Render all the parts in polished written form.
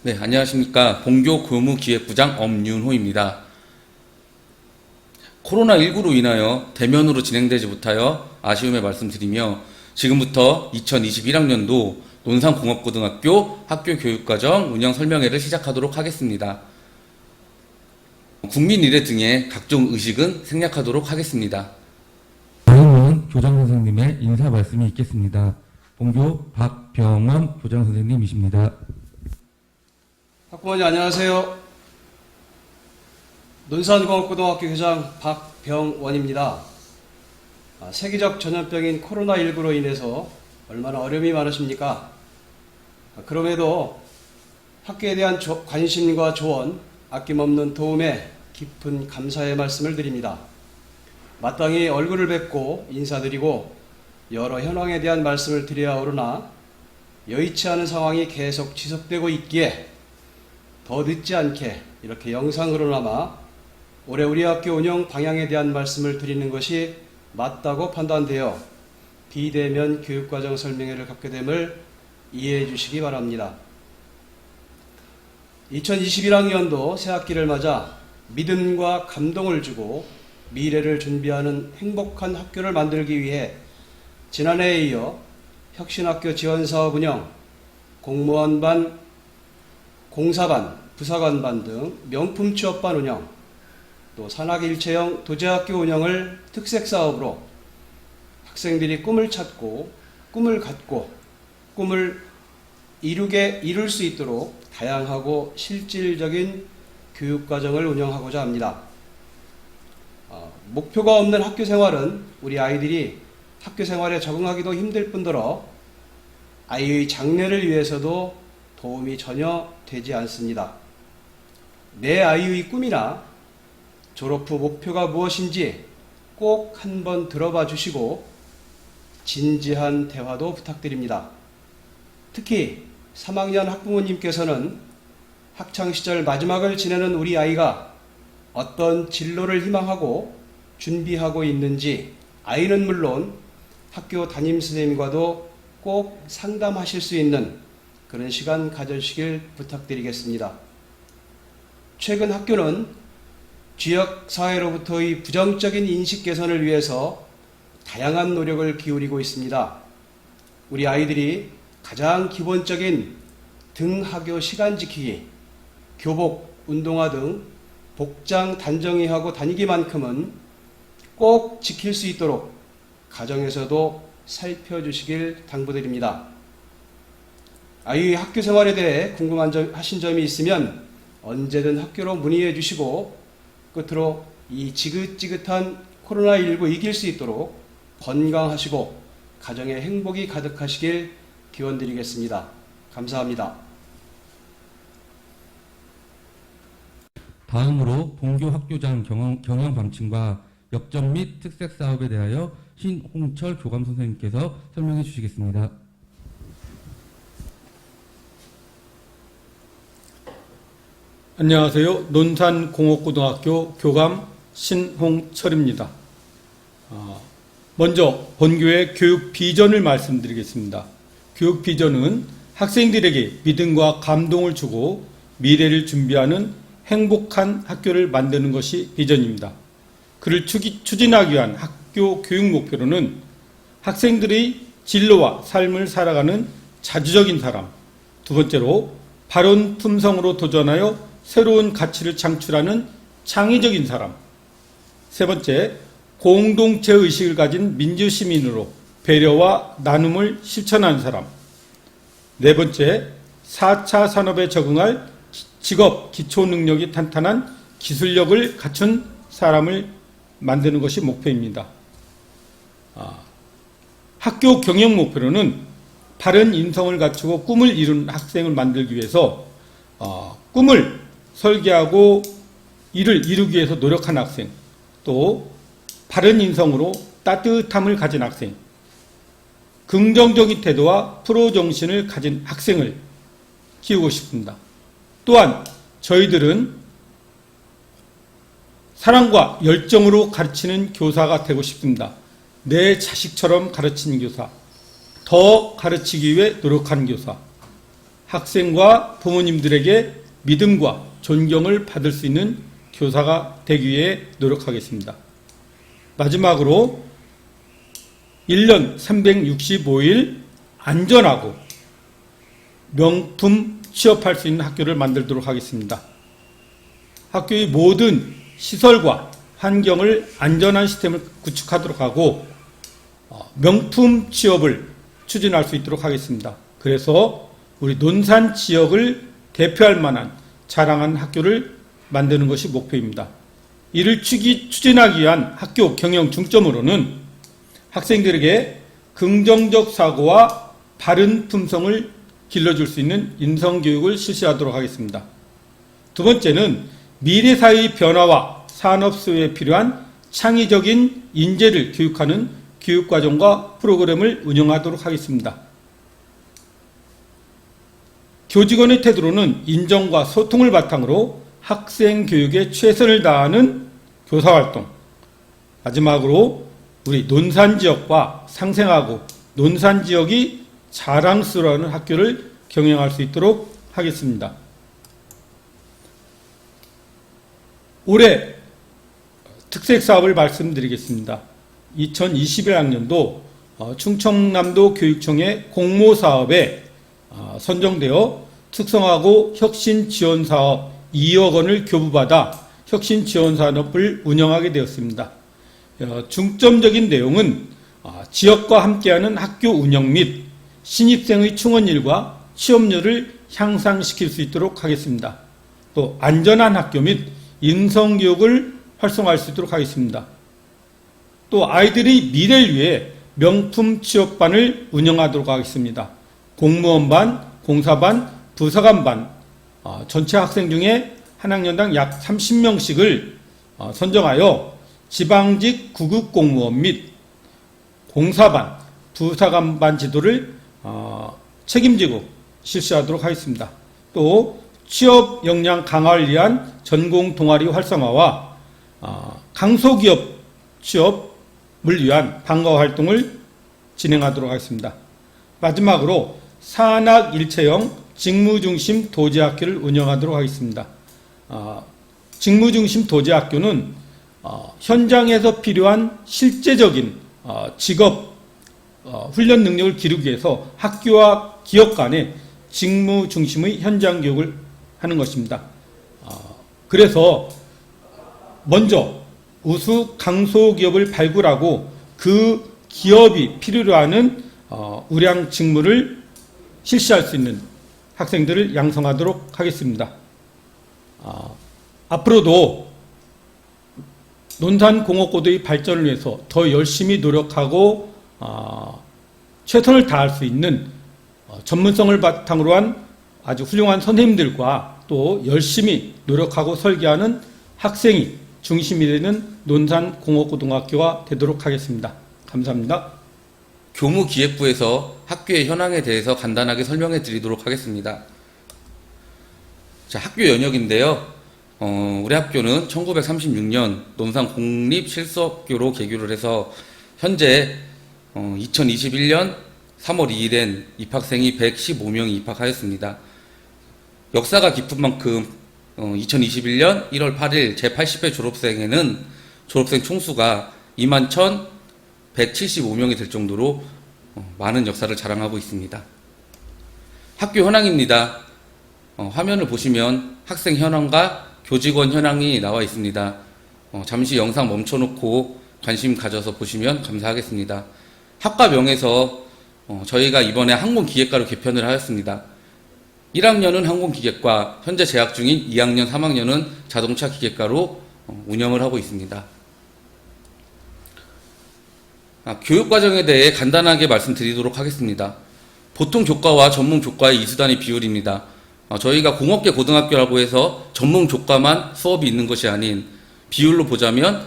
네, 안녕하십니까. 본교 교무기획부장 엄윤호입니다. 코로나19로 인하여 대면으로 진행되지 못하여 아쉬움의 말씀드리며 지금부터 2021학년도 논산공업고등학교 학교교육과정 운영 설명회를 시작하도록 하겠습니다. 국민일해 등의 각종 의식은 생략하도록 하겠습니다. 다음은 교장 선생님의 인사 말씀이 있겠습니다. 본교 박병원 교장 선생님이십니다. 학부모님 안녕하세요. 논산공업고등학교 교장 박병원입니다. 세계적 전염병인 코로나19로 인해서 얼마나 어려움이 많으십니까? 그럼에도 학교에 대한 관심과 조언, 아낌없는 도움에 깊은 감사의 말씀을 드립니다. 마땅히 얼굴을 뵙고 인사드리고 여러 현황에 대한 말씀을 드려야 오르나 여의치 않은 상황이 계속 지속되고 있기에 더 늦지 않게 이렇게 영상으로나마 올해 우리 학교 운영 방향에 대한 말씀을 드리는 것이 맞다고 판단되어 비대면 교육과정 설명회를 갖게 됨을 이해해 주시기 바랍니다. 2021학년도 새학기를 맞아 믿음과 감동을 주고 미래를 준비하는 행복한 학교를 만들기 위해 지난해에 이어 혁신학교 지원사업 운영, 공무원반, 공사반, 부사관반 등 명품 취업반 운영, 또 산학일체형 도제학교 운영을 특색사업으로 학생들이 꿈을 찾고 꿈을 갖고 꿈을 이룰 수 있도록 다양하고 실질적인 교육과정을 운영하고자 합니다. 목표가 없는 학교 생활은 우리 아이들이 학교 생활에 적응하기도 힘들 뿐더러 아이의 장래를 위해서도 도움이 전혀 되지 않습니다. 내 아이의 꿈이나 졸업 후 목표가 무엇인지 꼭 한번 들어봐 주시고 진지한 대화도 부탁드립니다. 특히 3학년 학부모님께서는 학창시절 마지막을 지내는 우리 아이가 어떤 진로를 희망하고 준비하고 있는지 아이는 물론 학교 담임선생님과도 꼭 상담하실 수 있는 그런 시간 가져주시길 부탁드리겠습니다. 최근 학교는 지역사회로부터의 부정적인 인식 개선을 위해서 다양한 노력을 기울이고 있습니다. 우리 아이들이 가장 기본적인 등하교 시간 지키기, 교복, 운동화 등 복장 단정히하고 다니기만큼은 꼭 지킬 수 있도록 가정에서도 살펴주시길 당부드립니다. 아이의 학교 생활에 대해 궁금하신 점이 있으면 언제든 학교로 문의해 주시고 끝으로 이 지긋지긋한 코로나19 이길 수 있도록 건강하시고 가정에 행복이 가득하시길 기원드리겠습니다. 감사합니다. 다음으로 본교 학교장 경영 방침과 역점 및 특색 사업에 대하여 신홍철 교감 선생님께서 설명해 주시겠습니다. 안녕하세요. 논산공업고등학교 교감 신홍철입니다. 먼저 본교의 교육 비전을 말씀드리겠습니다. 교육 비전은 학생들에게 믿음과 감동을 주고 미래를 준비하는 행복한 학교를 만드는 것이 비전입니다. 그를 추진하기 위한 학교 교육 목표로는 학생들의 진로와 삶을 살아가는 자주적인 사람, 두 번째로 바른 품성으로 도전하여 새로운 가치를 창출하는 창의적인 사람, 세 번째, 공동체 의식을 가진 민주시민으로 배려와 나눔을 실천하는 사람, 네 번째, 4차 산업에 적응할 직업 기초 능력이 탄탄한 기술력을 갖춘 사람을 만드는 것이 목표입니다. 학교 경영 목표로는 바른 인성을 갖추고 꿈을 이룬 학생을 만들기 위해서 꿈을 설계하고 이를 이루기 위해서 노력한 학생, 또 바른 인성으로 따뜻함을 가진 학생, 긍정적인 태도와 프로 정신을 가진 학생을 키우고 싶습니다. 또한 저희들은 사랑과 열정으로 가르치는 교사가 되고 싶습니다. 내 자식처럼 가르치는 교사, 더 가르치기 위해 노력하는 교사, 학생과 부모님들에게 믿음과 존경을 받을 수 있는 교사가 되기 위해 노력하겠습니다. 마지막으로 1년 365일 안전하고 명품 취업할 수 있는 학교를 만들도록 하겠습니다. 학교의 모든 시설과 환경을 안전한 시스템을 구축하도록 하고 명품 취업을 추진할 수 있도록 하겠습니다. 그래서 우리 논산 지역을 대표할 만한 자랑한 학교를 만드는 것이 목표입니다. 이를 추진하기 위한 학교 경영 중점으로는 학생들에게 긍정적 사고와 바른 품성을 길러줄 수 있는 인성교육을 실시하도록 하겠습니다. 두 번째는 미래 사회의 변화와 산업 수요에 필요한 창의적인 인재를 교육하는 교육과정과 프로그램을 운영하도록 하겠습니다. 교직원의 태도로는 인정과 소통을 바탕으로 학생 교육에 최선을 다하는 교사활동, 마지막으로 우리 논산 지역과 상생하고 논산 지역이 자랑스러워하는 학교를 경영할 수 있도록 하겠습니다. 올해 특색사업을 말씀드리겠습니다. 2021학년도 충청남도 교육청의 공모사업에 선정되어 특성화고 혁신지원사업 2억 원을 교부받아 혁신지원산업을 운영하게 되었습니다. 중점적인 내용은 지역과 함께하는 학교 운영 및 신입생의 충원율과 취업률을 향상시킬 수 있도록 하겠습니다. 또 안전한 학교 및 인성교육을 활성화할 수 있도록 하겠습니다. 또 아이들의 미래를 위해 명품 취업반을 운영하도록 하겠습니다. 공무원반, 공사반, 부사관반 전체 학생 중에 한 학년당 약 30명씩을 선정하여 지방직 구급 공무원 및 공사반, 부사관반 지도를 책임지고 실시하도록 하겠습니다. 또 취업 역량 강화를 위한 전공 동아리 활성화와 강소기업 취업을 위한 방과 활동을 진행하도록 하겠습니다. 마지막으로 산학 일체형 직무중심 도제학교를 운영하도록 하겠습니다. 직무중심 도제학교는 현장에서 필요한 실제적인 직업 훈련 능력을 기르기 위해서 학교와 기업 간의 직무 중심의 현장 교육을 하는 것입니다. 그래서 먼저 우수 강소기업을 발굴하고 그 기업이 필요로 하는 우량 직무를 실시할 수 있는 학생들을 양성하도록 하겠습니다. 앞으로도 논산공업고도의 발전을 위해서 더 열심히 노력하고 최선을 다할 수 있는 전문성을 바탕으로 한 아주 훌륭한 선생님들과 또 열심히 노력하고 설계하는 학생이 중심이 되는 논산공업고등학교가 되도록 하겠습니다. 감사합니다. 교무기획부에서 학교의 현황에 대해서 간단하게 설명해 드리도록 하겠습니다. 자, 학교 연역인데요. 우리 학교는 1936년 논산 공립실수학교로 개교를 해서 현재 2021년 3월 2일엔 입학생이 115명이 입학하였습니다. 역사가 깊은 만큼 2021년 1월 8일 제80회 졸업생에는 졸업생 총수가 21,175명이 될 정도로 많은 역사를 자랑하고 있습니다. 학교 현황입니다. 화면을 보시면 학생 현황과 교직원 현황이 나와 있습니다. 잠시 영상 멈춰놓고 관심 가져서 보시면 감사하겠습니다. 학과명에서 저희가 이번에 항공기계과로 개편을 하였습니다. 1학년은 항공기계과, 현재 재학 중인 2학년, 3학년은 자동차 기계과로 운영을 하고 있습니다. 교육과정에 대해 간단하게 말씀드리도록 하겠습니다. 보통 교과와 전문 교과의 이수단위 비율입니다. 저희가 공업계 고등학교라고 해서 전문 교과만 수업이 있는 것이 아닌 비율로 보자면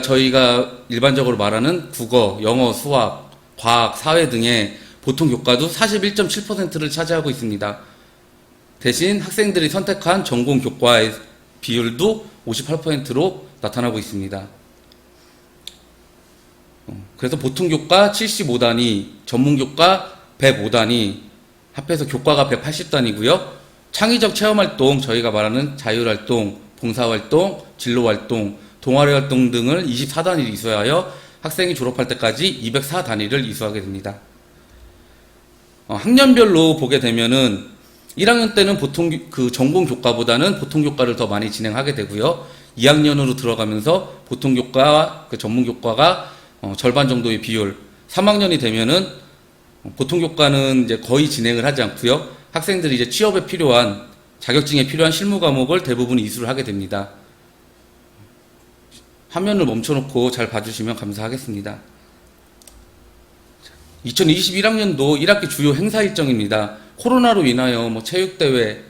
저희가 일반적으로 말하는 국어, 영어, 수학, 과학, 사회 등의 보통 교과도 41.7%를 차지하고 있습니다. 대신 학생들이 선택한 전공 교과의 비율도 58%로 나타나고 있습니다. 그래서 보통 교과 75단위, 전문 교과 105단위, 합해서 교과가 180단이고요. 창의적 체험활동, 저희가 말하는 자율활동, 봉사활동, 진로활동, 동아리활동 등을 24단위를 이수하여 학생이 졸업할 때까지 204단위를 이수하게 됩니다. 학년별로 보게 되면은 1학년 때는 보통 그 전공 교과보다는 보통 교과를 더 많이 진행하게 되고요. 2학년으로 들어가면서 보통 교과와 그 전문 교과가 절반 정도의 비율, 3학년이 되면은 보통 교과는 이제 거의 진행을 하지 않고요. 학생들이 이제 취업에 필요한 자격증에 필요한 실무 과목을 대부분 이수를 하게 됩니다. 화면을 멈춰놓고 잘 봐주시면 감사하겠습니다. 2021학년도 1학기 주요 행사 일정입니다. 코로나로 인하여 체육대회,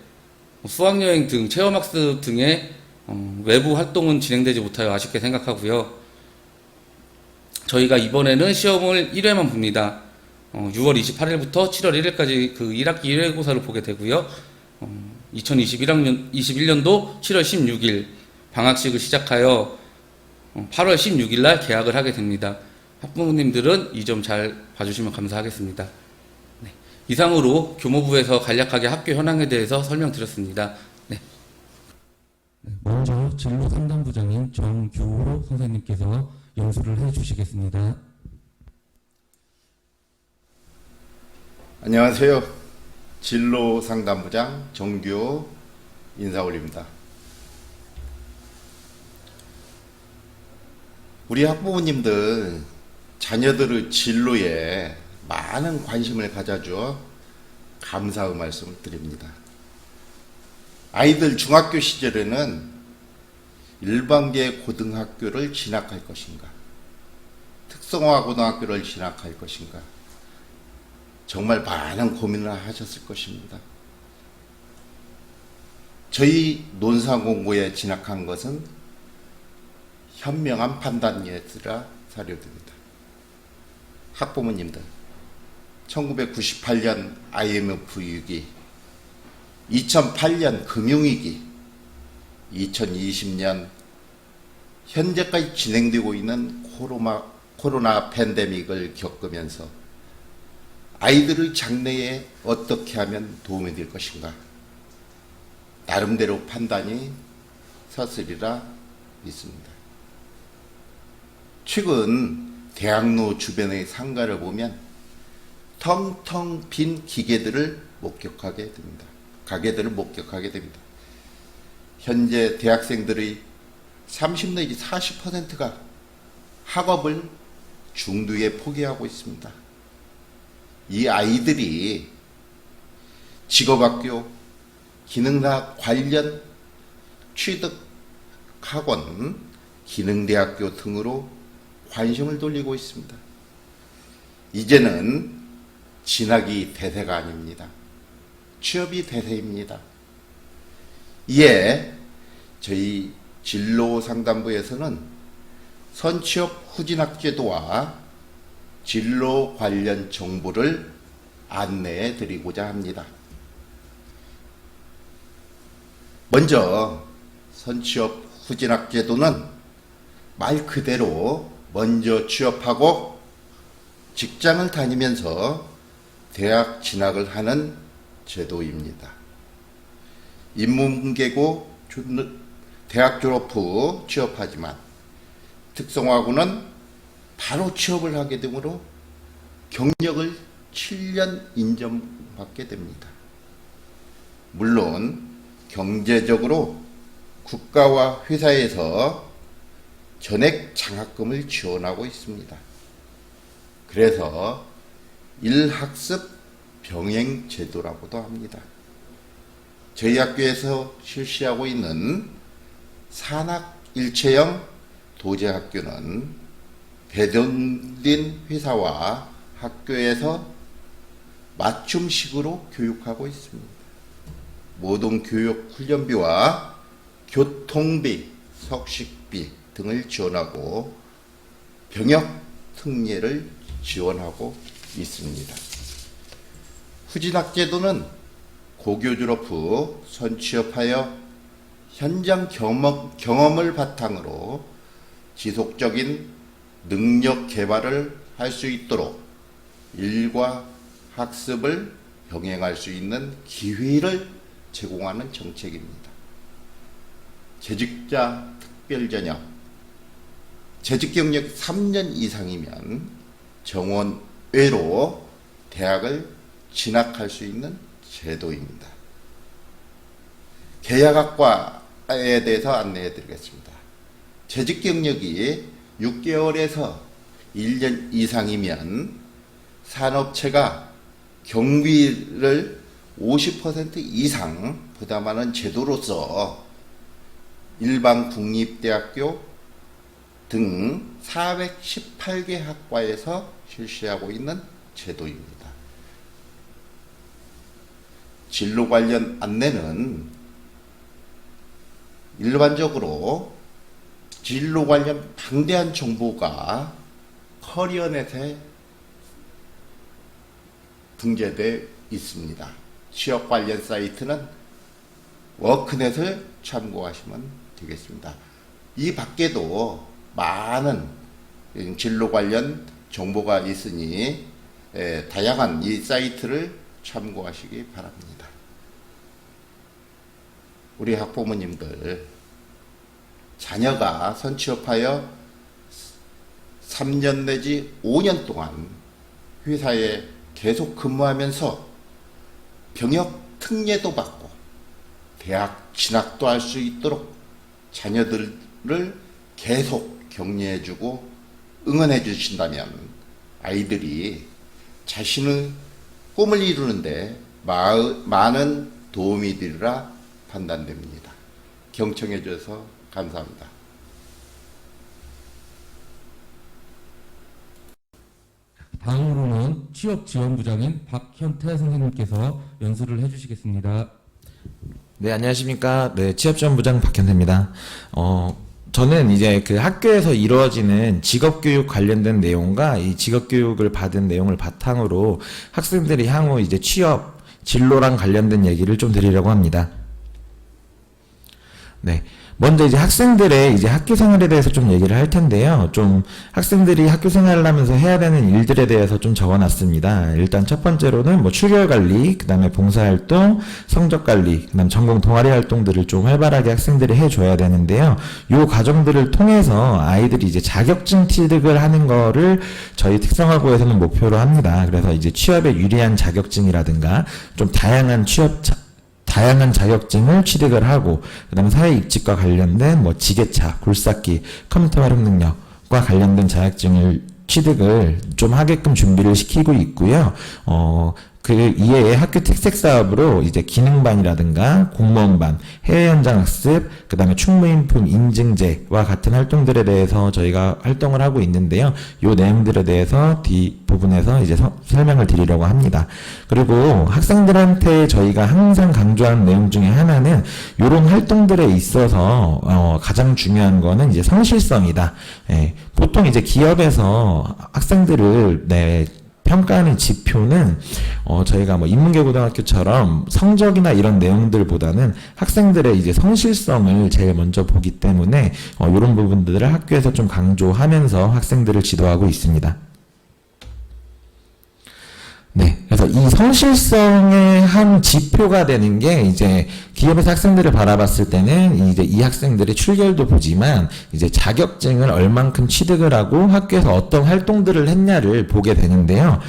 수학여행 등 체험학습 등의 외부 활동은 진행되지 못하여 아쉽게 생각하고요. 저희가 이번에는 시험을 1회만 봅니다. 6월 28일부터 7월 1일까지 그 1학기 1회고사를 보게 되고요. 2021년도 7월 16일 방학식을 시작하여 8월 16일 날 개학을 하게 됩니다. 학부모님들은 이 점 잘 봐주시면 감사하겠습니다. 네. 이상으로 교모부에서 간략하게 학교 현황에 대해서 설명드렸습니다. 네. 먼저 진로 상담부장인 정규호 선생님께서 연수를 해주시겠습니다. 안녕하세요. 진로 상담부장 정규호 인사 올립니다. 우리 학부모님들 자녀들의 진로에 많은 관심을 가져줘 감사의 말씀을 드립니다. 아이들 중학교 시절에는 일반계 고등학교를 진학할 것인가, 특성화 고등학교를 진학할 것인가, 정말 많은 고민을 하셨을 것입니다. 저희 논산공고에 진학한 것은 현명한 판단이었으라 사료됩니다. 학부모님들, 1998년 IMF 위기, 2008년 금융위기, 2020년 현재까지 진행되고 있는 코로나 팬데믹을 겪으면서 아이들의 장래에 어떻게 하면 도움이 될 것인가, 나름대로 판단이 섰으리라 믿습니다. 최근 대학로 주변의 상가를 보면 텅텅 빈 기계들을 목격하게 됩니다. 가게들을 목격하게 됩니다. 현재 대학생들의 30 내지 40%가 학업을 중도에 포기하고 있습니다. 이 아이들이 직업학교, 기능사 관련 취득학원, 기능대학교 등으로 관심을 돌리고 있습니다. 이제는 진학이 대세가 아닙니다. 취업이 대세입니다. 이에 저희 진로상담부에서는 선취업 후진학 제도와 진로 관련 정보를 안내해 드리고자 합니다. 먼저 선취업 후진학 제도는 말 그대로 먼저 취업하고 직장을 다니면서 대학 진학을 하는 제도입니다. 인문계고 대학 졸업 후 취업하지만 특성화고는 바로 취업을 하게 되므로 경력을 7년 인정받게 됩니다. 물론 경제적으로 국가와 회사에서 전액 장학금을 지원하고 있습니다. 그래서 일학습 병행 제도라고도 합니다. 저희 학교에서 실시하고 있는 산학일체형 도제학교는 배정된 회사와 학교에서 맞춤식으로 교육하고 있습니다. 모든 교육 훈련비와 교통비, 석식비 등을 지원하고 병역 특례를 지원하고 있습니다. 후진학 제도는 고교 졸업 후 선취업하여 현장 경험을 바탕으로 지속적인 능력 개발을 할 수 있도록 일과 학습을 병행할 수 있는 기회를 제공하는 정책입니다. 재직자 특별전형, 재직 경력 3년 이상이면 정원 외로 대학을 진학할 수 있는 제도입니다. 계약학과에 대해서 안내해 드리겠습니다. 재직 경력이 6개월에서 1년 이상이면 산업체가 경비를 50% 이상 부담하는 제도로서 일반 국립대학교 등 418개 학과에서 실시하고 있는 제도입니다. 진로 관련 안내는 일반적으로 진로 관련 방대한 정보가 커리어넷에 등재되어 있습니다. 취업 관련 사이트는 워크넷을 참고하시면 되겠습니다. 이 밖에도 많은 진로 관련 정보가 있으니 다양한 이 사이트를 참고하시기 바랍니다. 우리 학부모님들, 자녀가 선취업하여 3년 내지 5년 동안 회사에 계속 근무하면서 병역 특례도 받고 대학 진학도 할 수 있도록 자녀들을 계속 격려해주고 응원해 주신다면 아이들이 자신의 꿈을 이루는데 많은 도움이 되리라 판단됩니다. 경청해 주셔서 감사합니다. 다음으로는 취업지원부장인 박현태 선생님께서 연수를 해주시겠습니다. 네, 안녕하십니까. 네, 취업지원부장 박현태입니다. 저는 이제 그 학교에서 이루어지는 직업교육 관련된 내용과 이 직업교육을 받은 내용을 바탕으로 학생들이 향후 이제 취업, 진로랑 관련된 얘기를 좀 드리려고 합니다. 네. 먼저 이제 학생들의 이제 학교 생활에 대해서 좀 얘기를 할 텐데요. 좀 학생들이 학교 생활을 하면서 해야 되는 일들에 대해서 좀 적어놨습니다. 일단 첫 번째로는 뭐 출결 관리, 그 다음에 봉사활동, 성적 관리, 그 다음 전공 동아리 활동들을 좀 활발하게 학생들이 해줘야 되는데요. 요 과정들을 통해서 아이들이 이제 자격증 취득을 하는 거를 저희 특성화고에서는 목표로 합니다. 그래서 이제 취업에 유리한 자격증이라든가 좀 다양한 자격증을 취득을 하고, 그 다음에 사회 입직과 관련된 뭐 지게차, 굴삭기, 컴퓨터 활용 능력과 관련된 자격증을 취득을 좀 하게끔 준비를 시키고 있고요. 그 이외에 학교 특색 사업으로 이제 기능반이라든가 공무원반, 해외 현장 학습, 그 다음에 충무인품 인증제와 같은 활동들에 대해서 저희가 활동을 하고 있는데요. 요 내용들에 대해서 뒷부분에서 이제 설명을 드리려고 합니다. 그리고 학생들한테 저희가 항상 강조하는 내용 중에 하나는 요런 활동들에 있어서 가장 중요한 거는 이제 성실성이다. 예, 보통 이제 기업에서 학생들을 평가하는 지표는 저희가 뭐 인문계고등학교처럼 성적이나 이런 내용들보다는 학생들의 이제 성실성을 제일 먼저 보기 때문에 이런 부분들을 학교에서 좀 강조하면서 학생들을 지도하고 있습니다. 네, 그래서 이 성실성의 한 지표가 되는 게 이제 기업에서 학생들을 바라봤을 때는 이제 이 학생들의 출결도 보지만 이제 자격증을 얼만큼 취득을 하고 학교에서 어떤 활동들을 했냐를 보게 되는데요.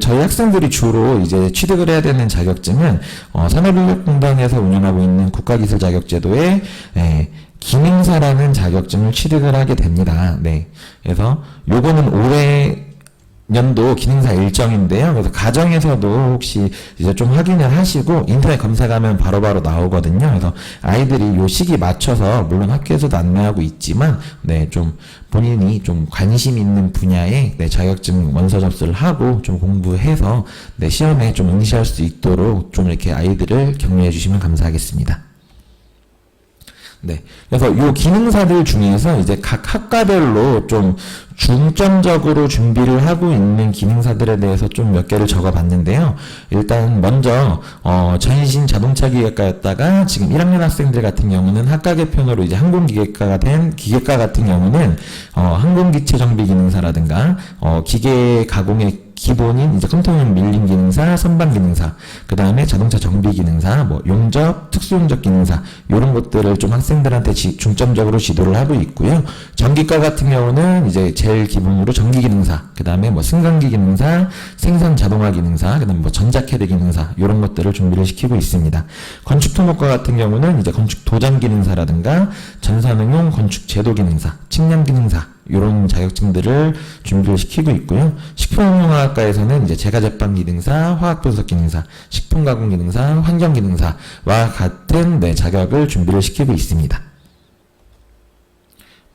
저희 학생들이 주로 이제 취득을 해야 되는 자격증은 산업인력공단에서 운영하고 있는 국가기술자격제도의 기능사라는 자격증을 취득을 하게 됩니다. 네, 그래서 요거는 올해 연도 기능사 일정인데요. 그래서 가정에서도 혹시 이제 좀 확인을 하시고 인터넷 검색하면 바로바로 나오거든요. 그래서 아이들이 요 시기 맞춰서 물론 학교에서도 안내하고 있지만 좀 본인이 좀 관심 있는 분야에 자격증 원서 접수를 하고 좀 공부해서 시험에 좀 응시할 수 있도록 좀 이렇게 아이들을 격려해 주시면 감사하겠습니다. 네. 그래서 요 기능사들 중에서 이제 각 학과별로 좀 중점적으로 준비를 하고 있는 기능사들에 대해서 좀 몇 개를 적어 봤는데요. 일단 먼저 전신 자동차 기계과였다가 지금 1학년 학생들 같은 경우는 학과 개편으로 이제 항공기계과가 된 기계과 같은 경우는 항공기체 정비 기능사라든가 기계 가공에 기본인 이제 컴퓨터용 밀림 기능사, 선반 기능사, 그 다음에 자동차 정비 기능사, 뭐 용접, 특수용접 기능사 이런 것들을 좀 학생들한테 중점적으로 지도를 하고 있고요. 전기과 같은 경우는 이제 제일 기본으로 전기 기능사, 그 다음에 뭐 승강기 기능사, 생산 자동화 기능사, 그 다음에 뭐 전자캐드 기능사 이런 것들을 준비를 시키고 있습니다. 건축 토목과 같은 경우는 이제 건축 도장 기능사라든가 전산응용 건축 제도 기능사, 측량 기능사 이런 자격증들을 준비를 시키고 있고요. 식품응용학과에서는 이제 제과제빵 기능사, 화학분석 기능사, 식품가공 기능사, 환경 기능사와 같은 네, 자격을 준비를 시키고 있습니다.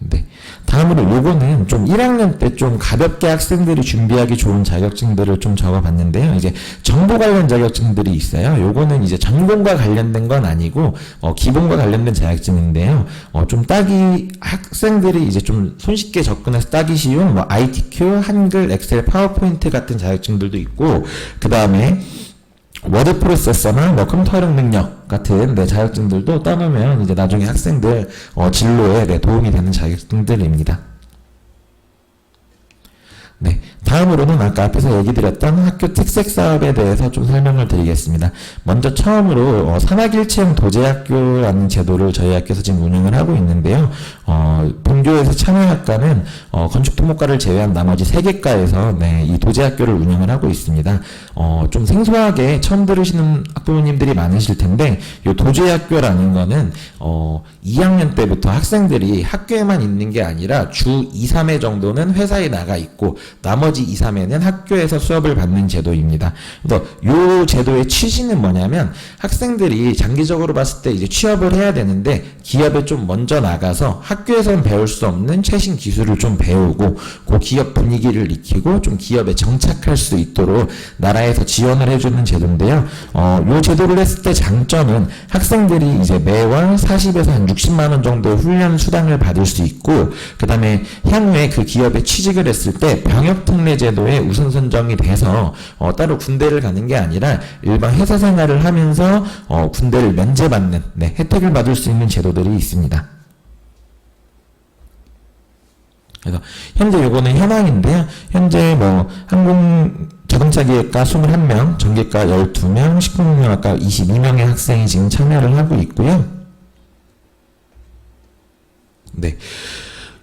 네. 다음으로 요거는 좀 1학년 때 좀 가볍게 학생들이 준비하기 좋은 자격증들을 좀 적어봤는데요. 이제 정보 관련 자격증들이 있어요. 요거는 이제 전공과 관련된 건 아니고 기본과 관련된 자격증인데요. 좀 따기 학생들이 이제 좀 손쉽게 접근해서 따기 쉬운 뭐 ITQ, 한글, 엑셀, 파워포인트 같은 자격증들도 있고 그 다음에 워드 프로세서나 뭐 컴퓨터 활용 능력 같은 네, 자격증들도 따놓으면 이제 나중에 학생들 진로에 네, 도움이 되는 자격증들입니다. 네, 다음으로는 아까 앞에서 얘기 드렸던 학교 특색 사업에 대해서 좀 설명을 드리겠습니다. 먼저 처음으로 산학일체형 도제학교라는 제도를 저희 학교에서 지금 운영을 하고 있는데요. 본교에서 참여학과는 건축토목과를 제외한 나머지 3개과에서 네, 이 도제학교를 운영을 하고 있습니다. 좀 생소하게 처음 들으시는 학부모님들이 많으실 텐데 이 도제학교라는 거는 2학년 때부터 학생들이 학교에만 있는 게 아니라 주 2, 3회 정도는 회사에 나가 있고 나머지 2, 3회는 학교에서 수업을 받는 제도입니다. 그래서 이 제도의 취지는 뭐냐면 학생들이 장기적으로 봤을 때 이제 취업을 해야 되는데 기업에 좀 먼저 나가서 학교에서는 배울 수 없는 최신 기술을 좀 배우고 그 기업 분위기를 익히고 좀 기업에 정착할 수 있도록 나라에서 지원을 해주는 제도인데요. 이 제도를 했을 때 장점은 학생들이 이제 매월 40에서 한 60만 원 정도 훈련 수당을 받을 수 있고 그 다음에 향후에 그 기업에 취직을 했을 때 병역특례 제도에 우선 선정이 돼서 따로 군대를 가는 게 아니라 일반 회사 생활을 하면서 군대를 면제받는 네, 혜택을 받을 수 있는 제도들이 있습니다. 그래서 현재 요거는 현황인데요. 현재 뭐 항공자동차기획과 21명, 전기과 12명, 식품응용학과 22명의 학생이 지금 참여를 하고 있고요. 네.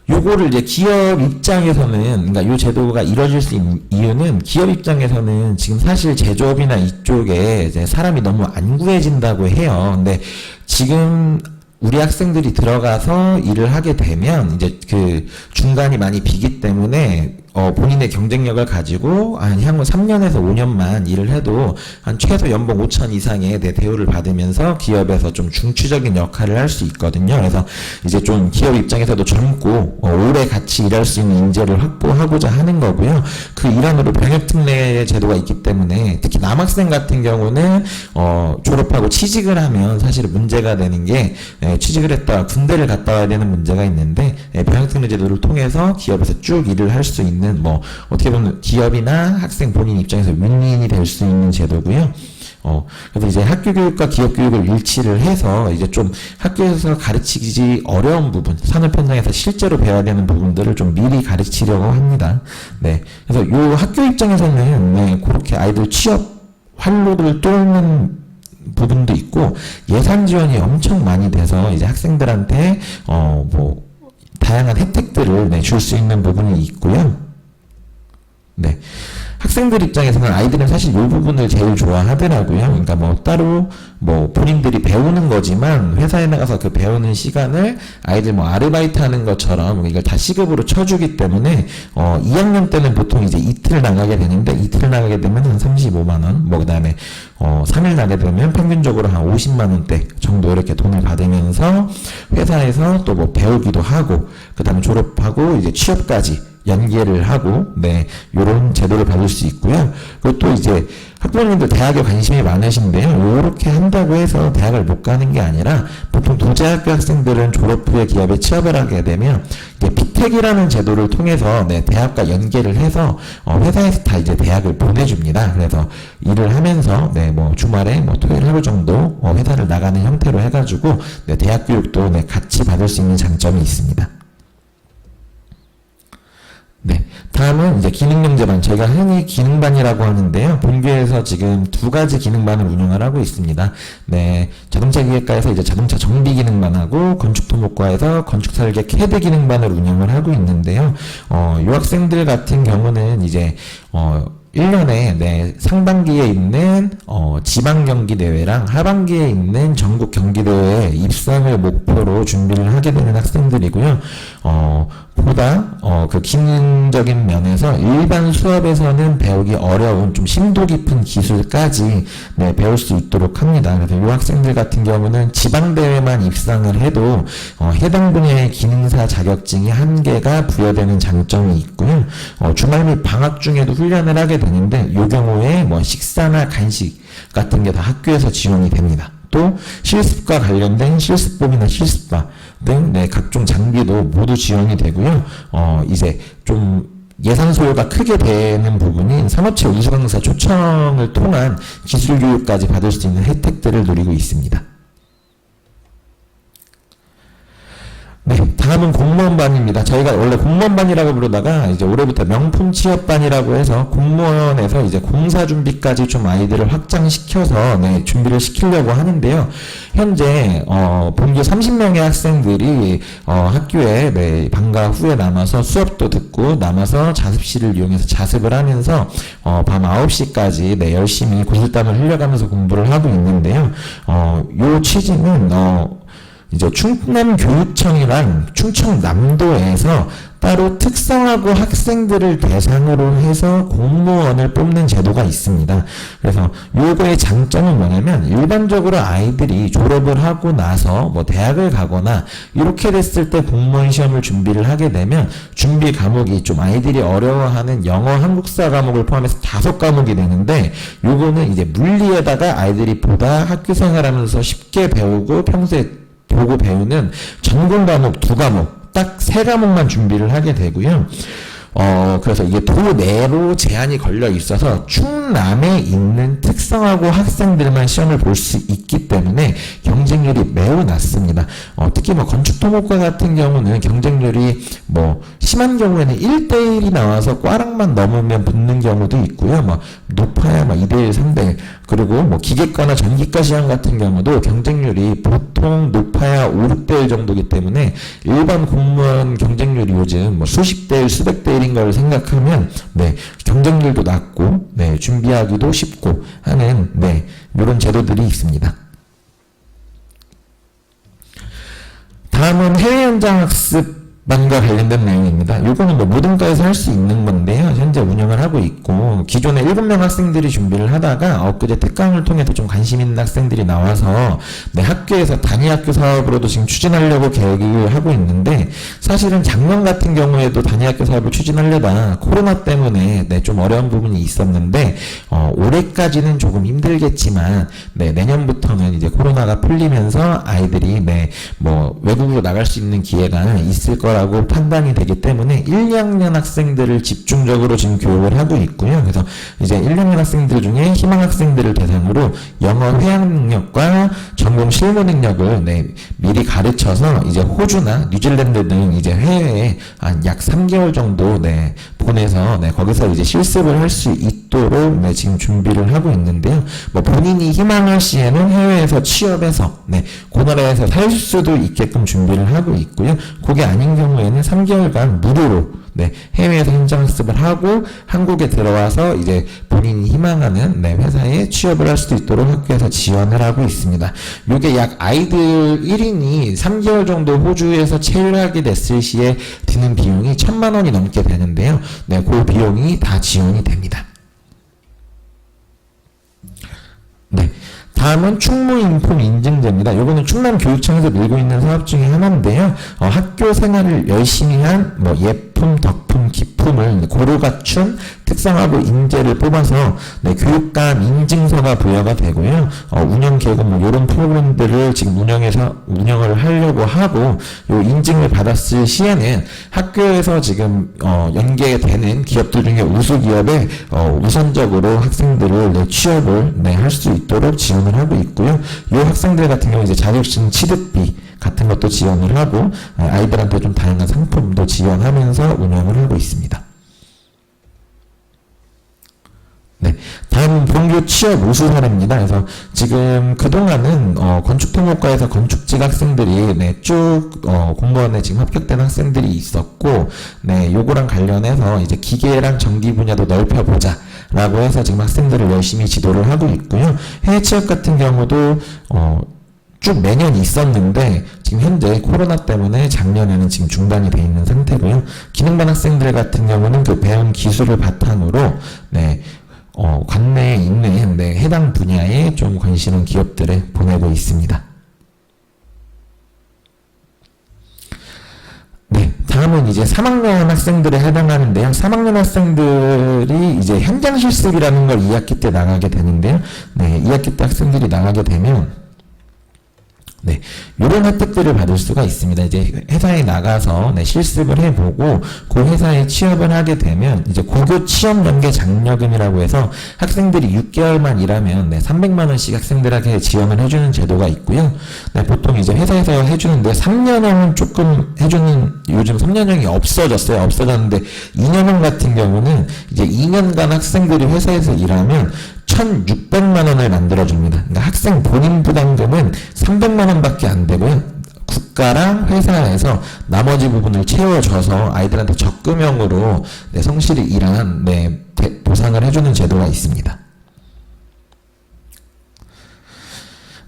요거를 이제 기업 입장에서는, 그러니까 요 제도가 이루어질 수 있는 이유는 기업 입장에서는 지금 사실 제조업이나 이쪽에 이제 사람이 너무 안 구해진다고 해요. 근데 지금 우리 학생들이 들어가서 일을 하게 되면 이제 그 중간이 많이 비기 때문에 본인의 경쟁력을 가지고 한 향후 3년에서 5년만 일을 해도 한 최소 연봉 5천 이상의 대우를 받으면서 기업에서 좀 중추적인 역할을 할 수 있거든요. 그래서 이제 좀 기업 입장에서도 젊고 오래 같이 일할 수 있는 인재를 확보하고자 하는 거고요. 그 일환으로 병역특례 제도가 있기 때문에 특히 남학생 같은 경우는 졸업하고 취직을 하면 사실 문제가 되는 게 취직을 했다가 군대를 갔다 와야 되는 문제가 있는데 병역특례 제도를 통해서 기업에서 쭉 일을 할 수 있는 뭐 어떻게 보면 기업이나 학생 본인 입장에서 윈윈이 될 수 있는 제도고요. 그래서 이제 학교 교육과 기업 교육을 일치를 해서 이제 좀 학교에서 가르치기 어려운 부분, 산업 현장에서 실제로 배워야 되는 부분들을 좀 미리 가르치려고 합니다. 네. 그래서 요 학교 입장에서는 네, 그렇게 아이들 취업 활로를 뚫는 부분도 있고 예산 지원이 엄청 많이 돼서 이제 학생들한테 뭐 다양한 혜택들을 네, 줄 수 있는 부분이 있고요. 네. 학생들 입장에서는 아이들은 사실 이 부분을 제일 좋아하더라고요. 그러니까 뭐 따로 뭐 본인들이 배우는 거지만 회사에 나가서 그 배우는 시간을 아이들 뭐 아르바이트 하는 것처럼 이걸 다 시급으로 쳐주기 때문에 2학년 때는 보통 이제 이틀 나가게 되는데 이틀 나가게 되면 한 35만 원, 뭐 그다음에 3일 나게 되면 평균적으로 한 50만 원대 정도 이렇게 돈을 받으면서 회사에서 또 뭐 배우기도 하고 그다음에 졸업하고 이제 취업까지 연계를 하고, 네, 요런 제도를 받을 수 있고요. 그리고 또 이제 학부모님들 대학에 관심이 많으신데요. 요렇게 한다고 해서 대학을 못 가는 게 아니라 보통 도제학교 학생들은 졸업 후에 기업에 취업을 하게 되면 이제 피택이라는 제도를 통해서 네, 대학과 연계를 해서 회사에서 다 이제 대학을 보내줍니다. 그래서 일을 하면서 네, 뭐 주말에 뭐 토요일 하루 정도 회사를 나가는 형태로 해가지고 네, 대학 교육도 네, 같이 받을 수 있는 장점이 있습니다. 네. 다음은 이제 기능영재반. 저희가 흔히 기능반이라고 하는데요. 본교에서 지금 2가지 기능반을 운영을 하고 있습니다. 네. 자동차 기계과에서 이제 자동차 정비 기능반하고 건축토목과에서 건축설계 CAD 기능반을 운영을 하고 있는데요. 요 학생들 같은 경우는 이제, 1년에 네, 상반기에 있는 지방 경기 대회랑 하반기에 있는 전국 경기 대회에 입상을 목표로 준비를 하게 되는 학생들이고요. 보다 그 기능적인 면에서 일반 수업에서는 배우기 어려운 좀 심도 깊은 기술까지 네, 배울 수 있도록 합니다. 그래서 이 학생들 같은 경우는 지방 대회만 입상을 해도 해당 분야의 기능사 자격증이 1개가 부여되는 장점이 있고요. 주말 및 방학 중에도 훈련을 하게 되는데 이 경우에 뭐 식사나 간식 같은 게 다 학교에서 지원이 됩니다. 또 실습과 관련된 실습복이나 실습바 등 네, 각종 장비도 모두 지원이 되고요. 이제 좀 예산 소요가 크게 되는 부분인 산업체 우수강사 초청을 통한 기술 교육까지 받을 수 있는 혜택들을 누리고 있습니다. 네, 다음은 공무원반입니다. 저희가 원래 공무원반이라고 부르다가 이제 올해부터 명품 취업반이라고 해서 공무원에서 이제 공사 준비까지 좀 아이들을 확장시켜서 네, 준비를 시키려고 하는데요. 현재 본교 30명의 학생들이 학교에 네, 방과 후에 남아서 수업도 듣고 남아서 자습실을 이용해서 자습을 하면서 밤 9시까지 네, 열심히 구슬땀을 흘려가면서 공부를 하고 있는데요. 요 취지는 이제 충남교육청이랑 충청남도에서 따로 특성화고 학생들을 대상으로 해서 공무원을 뽑는 제도가 있습니다. 그래서 요거의 장점은 뭐냐면 일반적으로 아이들이 졸업을 하고 나서 뭐 대학을 가거나 이렇게 됐을 때 공무원 시험을 준비를 하게 되면 준비 과목이 좀 아이들이 어려워하는 영어, 한국사 과목을 포함해서 5과목이 되는데 요거는 이제 물리에다가 아이들이 보다 학교 생활하면서 쉽게 배우고 평소에 보고 배우는 전공 과목 2과목, 딱 3과목만 준비를 하게 되고요. 그래서 이게 도내로 제한이 걸려 있어서 충남에 있는 특성화고 학생들만 시험을 볼 수 있기 때문에 경쟁률이 매우 낮습니다. 특히 뭐 건축토목과 같은 경우는 경쟁률이 뭐 심한 경우에는 1대1이 나와서 꽈락만 넘으면 붙는 경우도 있고요. 뭐 높아야 뭐 2대1, 3대1. 그리고 뭐 기계과나 전기과 시험 같은 경우도 경쟁률이 보통 높아야 5, 6대1 정도이기 때문에 일반 공무원 경쟁률이 요즘 뭐 수십 대1, 수백 대1인 걸 생각하면 네, 경쟁률도 낮고 네, 준비하기도 쉽고 하는 네, 이런 제도들이 있습니다. 다음은 해외 현장 학습반과 관련된 내용입니다. 요거는 뭐 모든 과에서 할 수 있는 건데요. 현재 운영을 하고 있고 기존에 7명 학생들이 준비를 하다가 엊그제 특강을 통해서 좀 관심 있는 학생들이 나와서 네, 학교에서 단위학교 사업으로도 지금 추진하려고 계획을 하고 있는데 사실은 작년 같은 경우에도 단위학교 사업을 추진하려다 코로나 때문에 네, 좀 어려운 부분이 있었는데 올해까지는 조금 힘들겠지만 네, 내년부터는 이제 코로나가 풀리면서 아이들이 네, 뭐 외국으로 나갈 수 있는 기회가 있을 거라고 판단이 되기 때문에 1, 2학년 학생들을 집중적으로 지금 교육을 하고 있고요. 그래서 이제 1, 2학년 학생들 중에 희망 학생들을 대상으로 영어 회화 능력과 전공 실무 능력을 네, 미리 가르쳐서 이제 호주나 뉴질랜드 등 이제 해외에 한 약 3개월 정도 네, 보내서 네, 거기서 이제 실습을 할 수 있도록 네, 지금 준비를 하고 있는데요. 뭐 본인이 희망할 시에는 해외에서 취업해서 네, 그 나라에서 살 수도 있게끔 준비를 하고 있고요. 그게 아닌 경우에는 3개월간 무료로 네, 해외에서 현장학습을 하고 한국에 들어와서 이제 본인이 희망하는 네, 회사에 취업을 할 수도 있도록 학교에서 지원을 하고 있습니다. 요게 약 아이들 1인이 3개월 정도 호주에서 체류하게 됐을 시에 드는 비용이 1,000만 원이 넘게 되는데요. 네, 그 비용이 다 지원이 됩니다. 네. 다음은 충무인품 인증제입니다. 요거는 충남교육청에서 밀고 있는 사업 중에 하나인데요. 학교 생활을 열심히 한 뭐 예품, 덕품, 기품을 고루 갖춘 특성화고 인재를 뽑아서 네, 교육감 인증서가 부여가 되고요. 운영 계획 뭐 이런 프로그램들을 지금 운영을 하려고 하고 요 인증을 받았을 시에는 학교에서 지금 연계되는 기업들 중에 우수 기업에 우선적으로 학생들을 네, 취업을 네, 할 수 있도록 지원을 하고 있고요. 이 학생들 같은 경우 이제 자격증 취득비 같은 것도 지원을 하고 아이들한테 좀 다양한 상품도 지원하면서 운영을 하고 있습니다. 네, 다음 본교 취업 우수 사례입니다. 그래서 지금 그동안은 건축특목과에서 건축직 학생들이 네, 쭉 공무원에 지금 합격된 학생들이 있었고, 네, 요거랑 관련해서 이제 기계랑 전기 분야도 넓혀보자. 라고 해서 지금 학생들을 열심히 지도를 하고 있고요. 해외 취업 같은 경우도 쭉 매년 있었는데 지금 현재 코로나 때문에 작년에는 지금 중단이 돼 있는 상태고요. 기능반 학생들 같은 경우는 그 배운 기술을 바탕으로 네, 관내에 있는 네, 해당 분야에 좀 관심은 기업들에 보내고 있습니다. 네, 다음은 이제 3학년 학생들에 해당하는데요. 3학년 학생들이 이제 현장 실습이라는 걸 2학기 때 나가게 되는데요. 네, 2학기 때 학생들이 나가게 되면 네, 이런 혜택들을 받을 수가 있습니다. 이제 회사에 나가서 네, 실습을 해보고 그 회사에 취업을 하게 되면 이제 고교 취업 연계 장려금이라고 해서 학생들이 6개월만 일하면 네, 300만 원씩 학생들에게 지원을 해주는 제도가 있고요. 네, 보통 이제 회사에서 해주는데 3년형은 조금 해주는 요즘 3년형이 없어졌어요. 없어졌는데 2년형 같은 경우는 이제 2년간 학생들이 회사에서 일하면 1,600만 원을 만들어줍니다. 그러니까 학생 본인 부담금은 300만 원밖에 안 되고요. 국가랑 회사에서 나머지 부분을 채워줘서 아이들한테 적금형으로 네, 성실히 일한 네, 보상을 해주는 제도가 있습니다.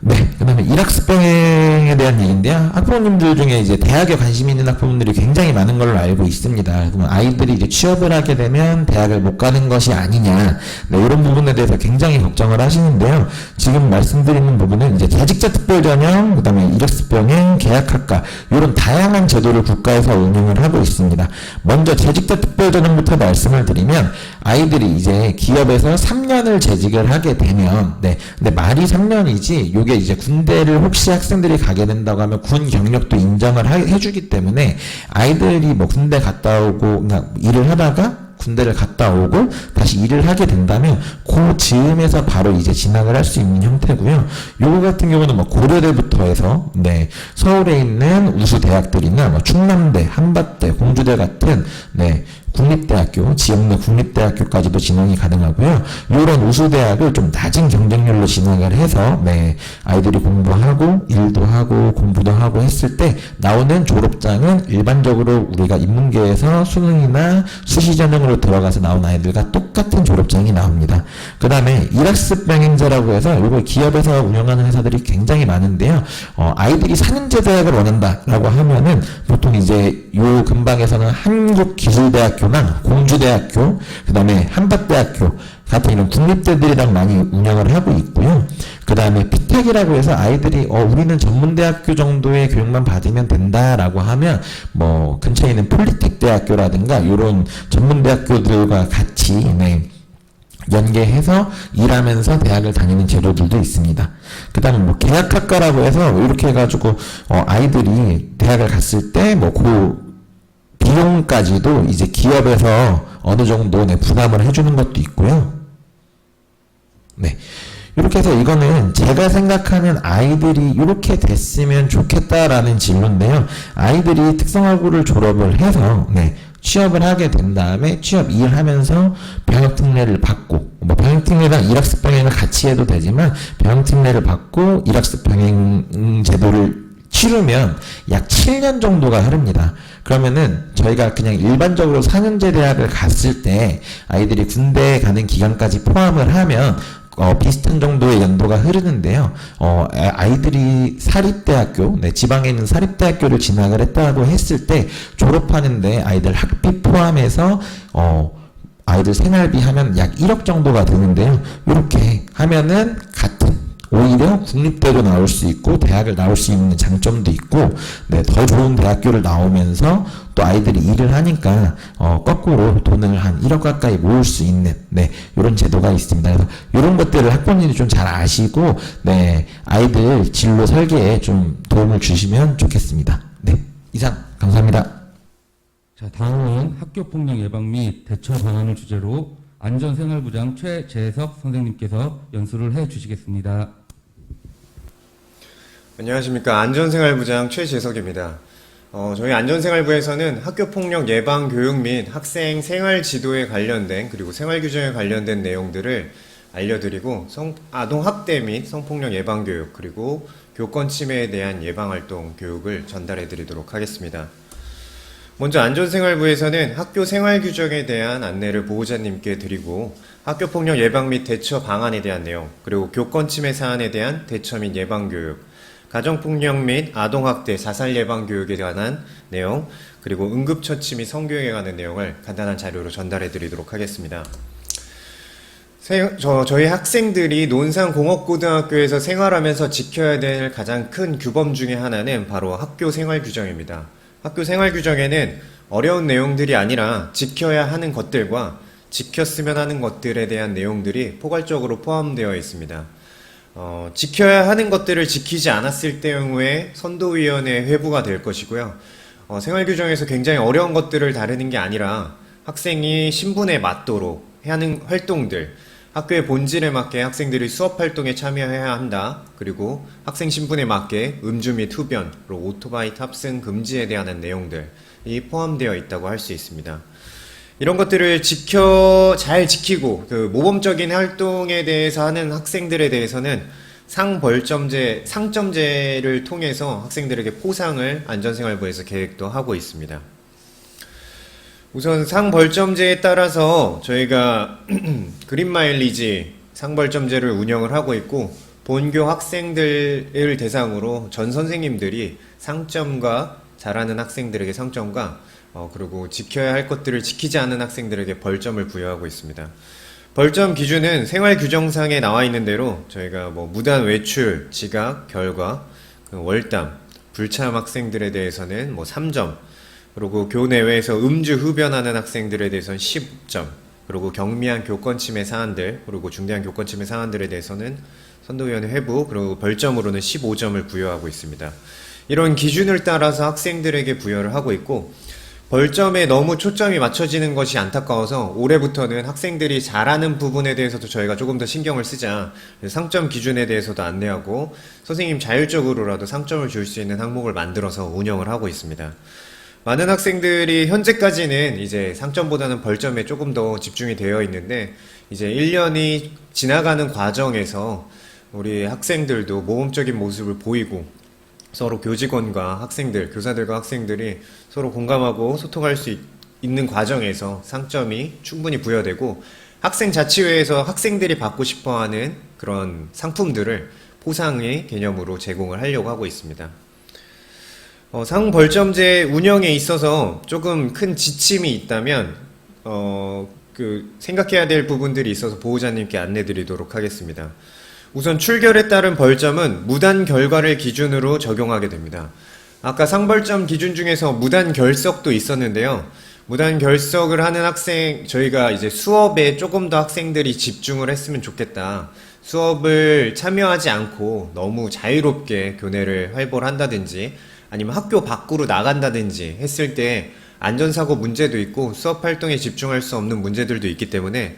네, 그 다음에 일학습병에 대한 얘기인데요. 학부모님들 중에 이제 대학에 관심이 있는 학부모님들이 굉장히 많은 걸로 알고 있습니다. 그러면 아이들이 이제 취업을 하게 되면 대학을 못 가는 것이 아니냐, 네, 이런 부분에 대해서 굉장히 걱정을 하시는데요. 지금 말씀드리는 부분은 이제 재직자 특별전형, 그 다음에 일학습병행, 계약학과, 이런 다양한 제도를 국가에서 운영을 하고 있습니다. 먼저 재직자 특별전형부터 말씀을 드리면, 아이들이 이제 기업에서 3년을 재직을 하게 되면, 네, 근데 말이 3년이지, 요게 이제 군대를 혹시 학생들이 가게 된다고 하면 군 경력도 인정을 해주기 때문에 아이들이 뭐 군대 갔다 오고 그냥 일을 하다가 군대를 갔다 오고 다시 일을 하게 된다면 그 즈음에서 바로 이제 진학을 할 수 있는 형태고요. 요거 같은 경우는 뭐 고려대부터 해서 네, 서울에 있는 우수 대학들이나 뭐 충남대, 한밭대, 공주대 같은 네, 국립대학교, 지역 내 국립대학교까지도 진학이 가능하고요. 이런 우수대학을 좀 낮은 경쟁률로 진학을 해서 네, 아이들이 공부하고 일도 하고 공부도 하고 했을 때 나오는 졸업장은 일반적으로 우리가 인문계에서 수능이나 수시전형으로 들어가서 나온 아이들과 똑같은 졸업장이 나옵니다. 그 다음에 일학습병행제라고 해서 이걸 기업에서 운영하는 회사들이 굉장히 많은데요. 아이들이 4년제 대학을 원한다라고 하면은 보통 이제 요 근방에서는 한국기술대학교나 공주대학교, 그 다음에 한밭대학교 같은 이런 국립대들이랑 많이 운영을 하고 있고요. 그 다음에 피텍이라고 해서 아이들이 우리는 전문대학교 정도의 교육만 받으면 된다라고 하면 뭐 근처에 있는 폴리텍 대학교라든가 이런 전문대학교들과 같이 네, 연계해서 일하면서 대학을 다니는 제도들도 있습니다. 그 다음에 뭐 계약학과라고 해서 이렇게 해가지고 아이들이 대학을 갔을 때 뭐 그 비용까지도 이제 기업에서 어느 정도 네, 부담을 해주는 것도 있고요. 네. 이렇게 해서 이거는 제가 생각하는 아이들이 이렇게 됐으면 좋겠다라는 진로인데요. 아이들이 특성화고를 졸업을 해서 네, 취업을 하게 된 다음에 취업 일하면서 병역특례를 받고 뭐 병역특례랑 일학습병행을 같이 해도 되지만 병역특례를 받고 일학습병행 제도를 치르면 약 7년 정도가 흐릅니다. 그러면은 저희가 그냥 일반적으로 4년제 대학을 갔을 때 아이들이 군대에 가는 기간까지 포함을 하면 비슷한 정도의 연도가 흐르는데요. 아이들이 사립대학교, 네, 지방에 있는 사립대학교를 진학을 했다고 했을 때 졸업하는데 아이들 학비 포함해서 아이들 생활비 하면 약 1억 정도가 드는데요. 이렇게 하면은 같은 오히려 국립대로 나올 수 있고 대학을 나올 수 있는 장점도 있고 네, 더 좋은 대학교를 나오면서 또 아이들이 일을 하니까 거꾸로 돈을 한 1억 가까이 모을 수 있는 네, 이런 제도가 있습니다. 그래서 이런 것들을 학부모님이 좀 잘 아시고 네, 아이들 진로 설계에 좀 도움을 주시면 좋겠습니다. 네, 이상 감사합니다. 자, 다음은 학교폭력 예방 및 대처 방안을 주제로 안전생활부장 최재석 선생님께서 연수를 해 주시겠습니다. 안녕하십니까. 안전생활부장 최재석입니다. 저희 안전생활부에서는 학교폭력 예방 교육 및 학생 생활 지도에 관련된 그리고 생활 규정에 관련된 내용들을 알려드리고 아동 학대 및 성폭력 예방 교육 그리고 교권 침해에 대한 예방 활동 교육을 전달해 드리도록 하겠습니다. 먼저 안전생활부에서는 학교 생활 규정에 대한 안내를 보호자님께 드리고 학교폭력 예방 및 대처 방안에 대한 내용, 그리고 교권 침해 사안에 대한 대처 및 예방 교육, 가정폭력 및 아동학대, 자살 예방 교육에 관한 내용, 그리고 응급처치 및 성교육에 관한 내용을 간단한 자료로 전달해 드리도록 하겠습니다. 저희 학생들이 논산공업고등학교에서 생활하면서 지켜야 될 가장 큰 규범 중에 하나는 바로 학교 생활 규정입니다. 학교 생활 규정에는 어려운 내용들이 아니라 지켜야 하는 것들과 지켰으면 하는 것들에 대한 내용들이 포괄적으로 포함되어 있습니다. 지켜야 하는 것들을 지키지 않았을 경우에 선도위원회 회부가 될 것이고요. 생활 규정에서 굉장히 어려운 것들을 다루는 게 아니라 학생이 신분에 맞도록 하는 활동들, 학교의 본질에 맞게 학생들이 수업 활동에 참여해야 한다. 그리고 학생 신분에 맞게 음주 및 흡연, 그리고 오토바이 탑승 금지에 대한 내용들이 포함되어 있다고 할 수 있습니다. 이런 것들을 잘 지키고 모범적인 활동에 대해서 하는 학생들에 대해서는 상점제를 통해서 학생들에게 포상을 안전생활부에서 계획도 하고 있습니다. 우선 상벌점제에 따라서 저희가 그린 마일리지 상벌점제를 운영을 하고 있고, 본교 학생들을 대상으로 전 선생님들이 상점과 잘하는 학생들에게 상점과 그리고 지켜야 할 것들을 지키지 않은 학생들에게 벌점을 부여하고 있습니다. 벌점 기준은 생활 규정상에 나와 있는 대로 저희가 무단 외출, 지각, 결과, 월담, 불참 학생들에 대해서는 3점, 그리고 교내외에서 음주 흡연하는 학생들에 대해서는 10점, 그리고 경미한 교권 침해 사안들, 그리고 중대한 교권 침해 사안들에 대해서는 선도위원회 회부, 그리고 벌점으로는 15점을 부여하고 있습니다. 이런 기준을 따라서 학생들에게 부여를 하고 있고, 벌점에 너무 초점이 맞춰지는 것이 안타까워서 올해부터는 학생들이 잘하는 부분에 대해서도 저희가 조금 더 신경을 쓰자, 상점 기준에 대해서도 안내하고 선생님 자율적으로라도 상점을 줄 수 있는 항목을 만들어서 운영을 하고 있습니다. 많은 학생들이 현재까지는 이제 상점보다는 벌점에 조금 더 집중이 되어 있는데, 이제 1년이 지나가는 과정에서 우리 학생들도 모범적인 모습을 보이고 서로 교직원과 학생들, 교사들과 학생들이 서로 공감하고 소통할 수 있는 과정에서 상점이 충분히 부여되고, 학생자치회에서 학생들이 받고 싶어하는 그런 상품들을 포상의 개념으로 제공을 하려고 하고 있습니다. 상벌점제 운영에 있어서 조금 큰 지침이 있다면 생각해야 될 부분들이 있어서 보호자님께 안내드리도록 하겠습니다. 우선 출결에 따른 벌점은 무단 결과를 기준으로 적용하게 됩니다. 아까 상벌점 기준 중에서 무단 결석도 있었는데요. 무단 결석을 하는 학생, 저희가 이제 수업에 조금 더 학생들이 집중을 했으면 좋겠다. 수업을 참여하지 않고 너무 자유롭게 교내를 활보를 한다든지 아니면 학교 밖으로 나간다든지 했을 때 안전사고 문제도 있고 수업 활동에 집중할 수 없는 문제들도 있기 때문에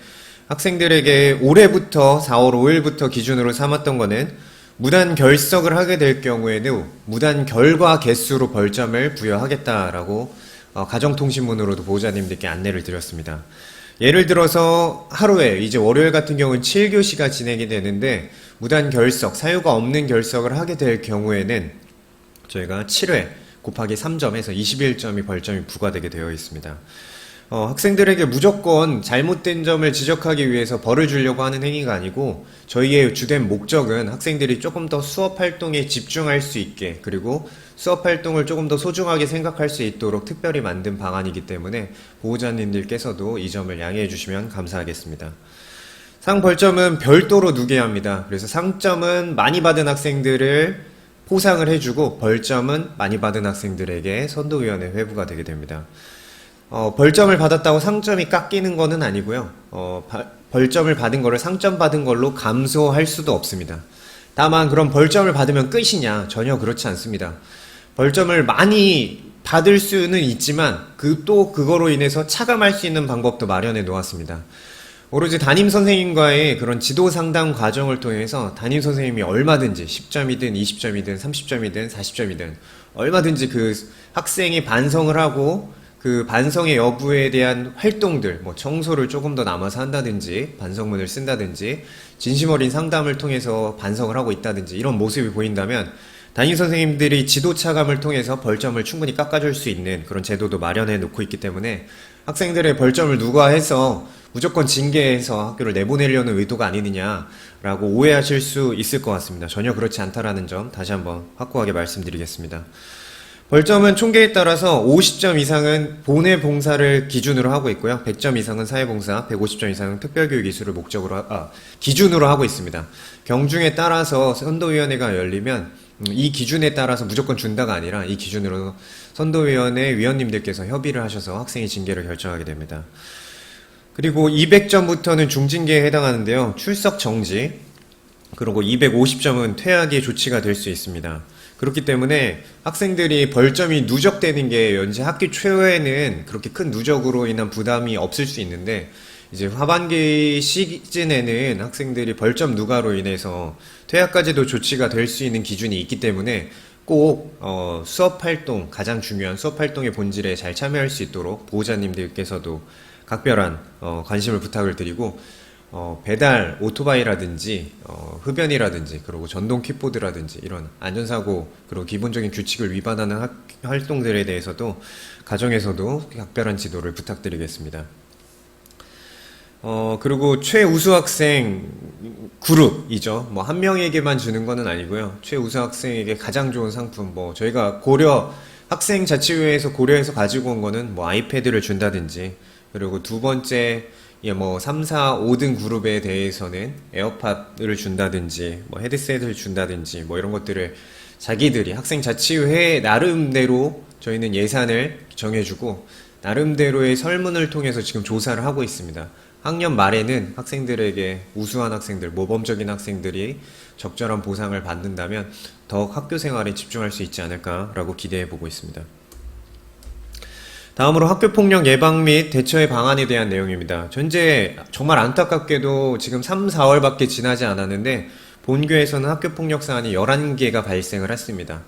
학생들에게 올해부터 4월 5일부터 기준으로 삼았던 거는 무단 결석을 하게 될 경우에는 무단 결과 개수로 벌점을 부여하겠다라고 가정통신문으로도 보호자님들께 안내를 드렸습니다. 예를 들어서 하루에 이제 월요일 같은 경우는 7교시가 진행이 되는데 무단 결석, 사유가 없는 결석을 하게 될 경우에는 저희가 7회 곱하기 3점에서 21점이 벌점이 부과되게 되어 있습니다. 학생들에게 무조건 잘못된 점을 지적하기 위해서 벌을 주려고 하는 행위가 아니고, 저희의 주된 목적은 학생들이 조금 더 수업 활동에 집중할 수 있게, 그리고 수업 활동을 조금 더 소중하게 생각할 수 있도록 특별히 만든 방안이기 때문에 보호자님들께서도 이 점을 양해해 주시면 감사하겠습니다. 상벌점은 별도로 누계합니다. 그래서 상점은 많이 받은 학생들을 포상을 해주고 벌점은 많이 받은 학생들에게 선도위원회 회부가 되게 됩니다. 벌점을 받았다고 상점이 깎이는 거는 아니고요. 벌점을 받은 거를 상점 받은 걸로 감소할 수도 없습니다. 다만 그럼 벌점을 받으면 끝이냐? 전혀 그렇지 않습니다. 벌점을 많이 받을 수는 있지만 그거로 인해서 차감할 수 있는 방법도 마련해 놓았습니다. 오로지 담임 선생님과의 그런 지도 상담 과정을 통해서 담임 선생님이 얼마든지 10점이든 20점이든 30점이든 40점이든 얼마든지 그 학생이 반성을 하고 그 반성의 여부에 대한 활동들, 뭐 청소를 조금 더 남아서 한다든지 반성문을 쓴다든지 진심 어린 상담을 통해서 반성을 하고 있다든지 이런 모습이 보인다면 담임 선생님들이 지도 차감을 통해서 벌점을 충분히 깎아줄 수 있는 그런 제도도 마련해 놓고 있기 때문에 학생들의 벌점을 누가해서 무조건 징계해서 학교를 내보내려는 의도가 아니느냐라고 오해하실 수 있을 것 같습니다. 전혀 그렇지 않다라는 점 다시 한번 확고하게 말씀드리겠습니다. 벌점은 총계에 따라서 50점 이상은 본회 봉사를 기준으로 하고 있고요. 100점 이상은 사회봉사, 150점 이상은 특별교육 이수를 기준으로 하고 있습니다. 경중에 따라서 선도위원회가 열리면 이 기준에 따라서 무조건 준다가 아니라 이 기준으로 선도위원회 위원님들께서 협의를 하셔서 학생의 징계를 결정하게 됩니다. 그리고 200점부터는 중징계에 해당하는데요. 출석 정지, 그리고 250점은 퇴학의 조치가 될 수 있습니다. 그렇기 때문에 학생들이 벌점이 누적되는 게 연재 학기 초에는 그렇게 큰 누적으로 인한 부담이 없을 수 있는데 이제 하반기 시즌에는 학생들이 벌점 누가로 인해서 퇴학까지도 조치가 될 수 있는 기준이 있기 때문에 꼭 수업활동, 가장 중요한 수업활동의 본질에 잘 참여할 수 있도록 보호자님들께서도 각별한 관심을 부탁을 드리고 배달 오토바이라든지 흡연이라든지 그리고 전동 킥보드라든지 이런 안전사고 그리고 기본적인 규칙을 위반하는 활동들에 대해서도 가정에서도 각별한 지도를 부탁드리겠습니다. 그리고 최우수 학생 그룹이죠. 뭐 한 명에게만 주는 거는 아니고요. 최우수 학생에게 가장 좋은 상품, 뭐 저희가 학생자치회에서 고려해서 가지고 온 거는 뭐 아이패드를 준다든지, 그리고 두 번째 뭐 3, 4, 5등 그룹에 대해서는 에어팟을 준다든지 뭐 헤드셋을 준다든지 뭐 이런 것들을 자기들이 학생자치회 나름대로 저희는 예산을 정해주고 나름대로의 설문을 통해서 지금 조사를 하고 있습니다. 학년 말에는 학생들에게 우수한 학생들, 모범적인 학생들이 적절한 보상을 받는다면 더욱 학교 생활에 집중할 수 있지 않을까라고 기대해 보고 있습니다. 다음으로 학교폭력 예방 및 대처의 방안에 대한 내용입니다. 현재 정말 안타깝게도 지금 3, 4월밖에 지나지 않았는데 본교에서는 학교폭력 사안이 11개가 발생을 했습니다.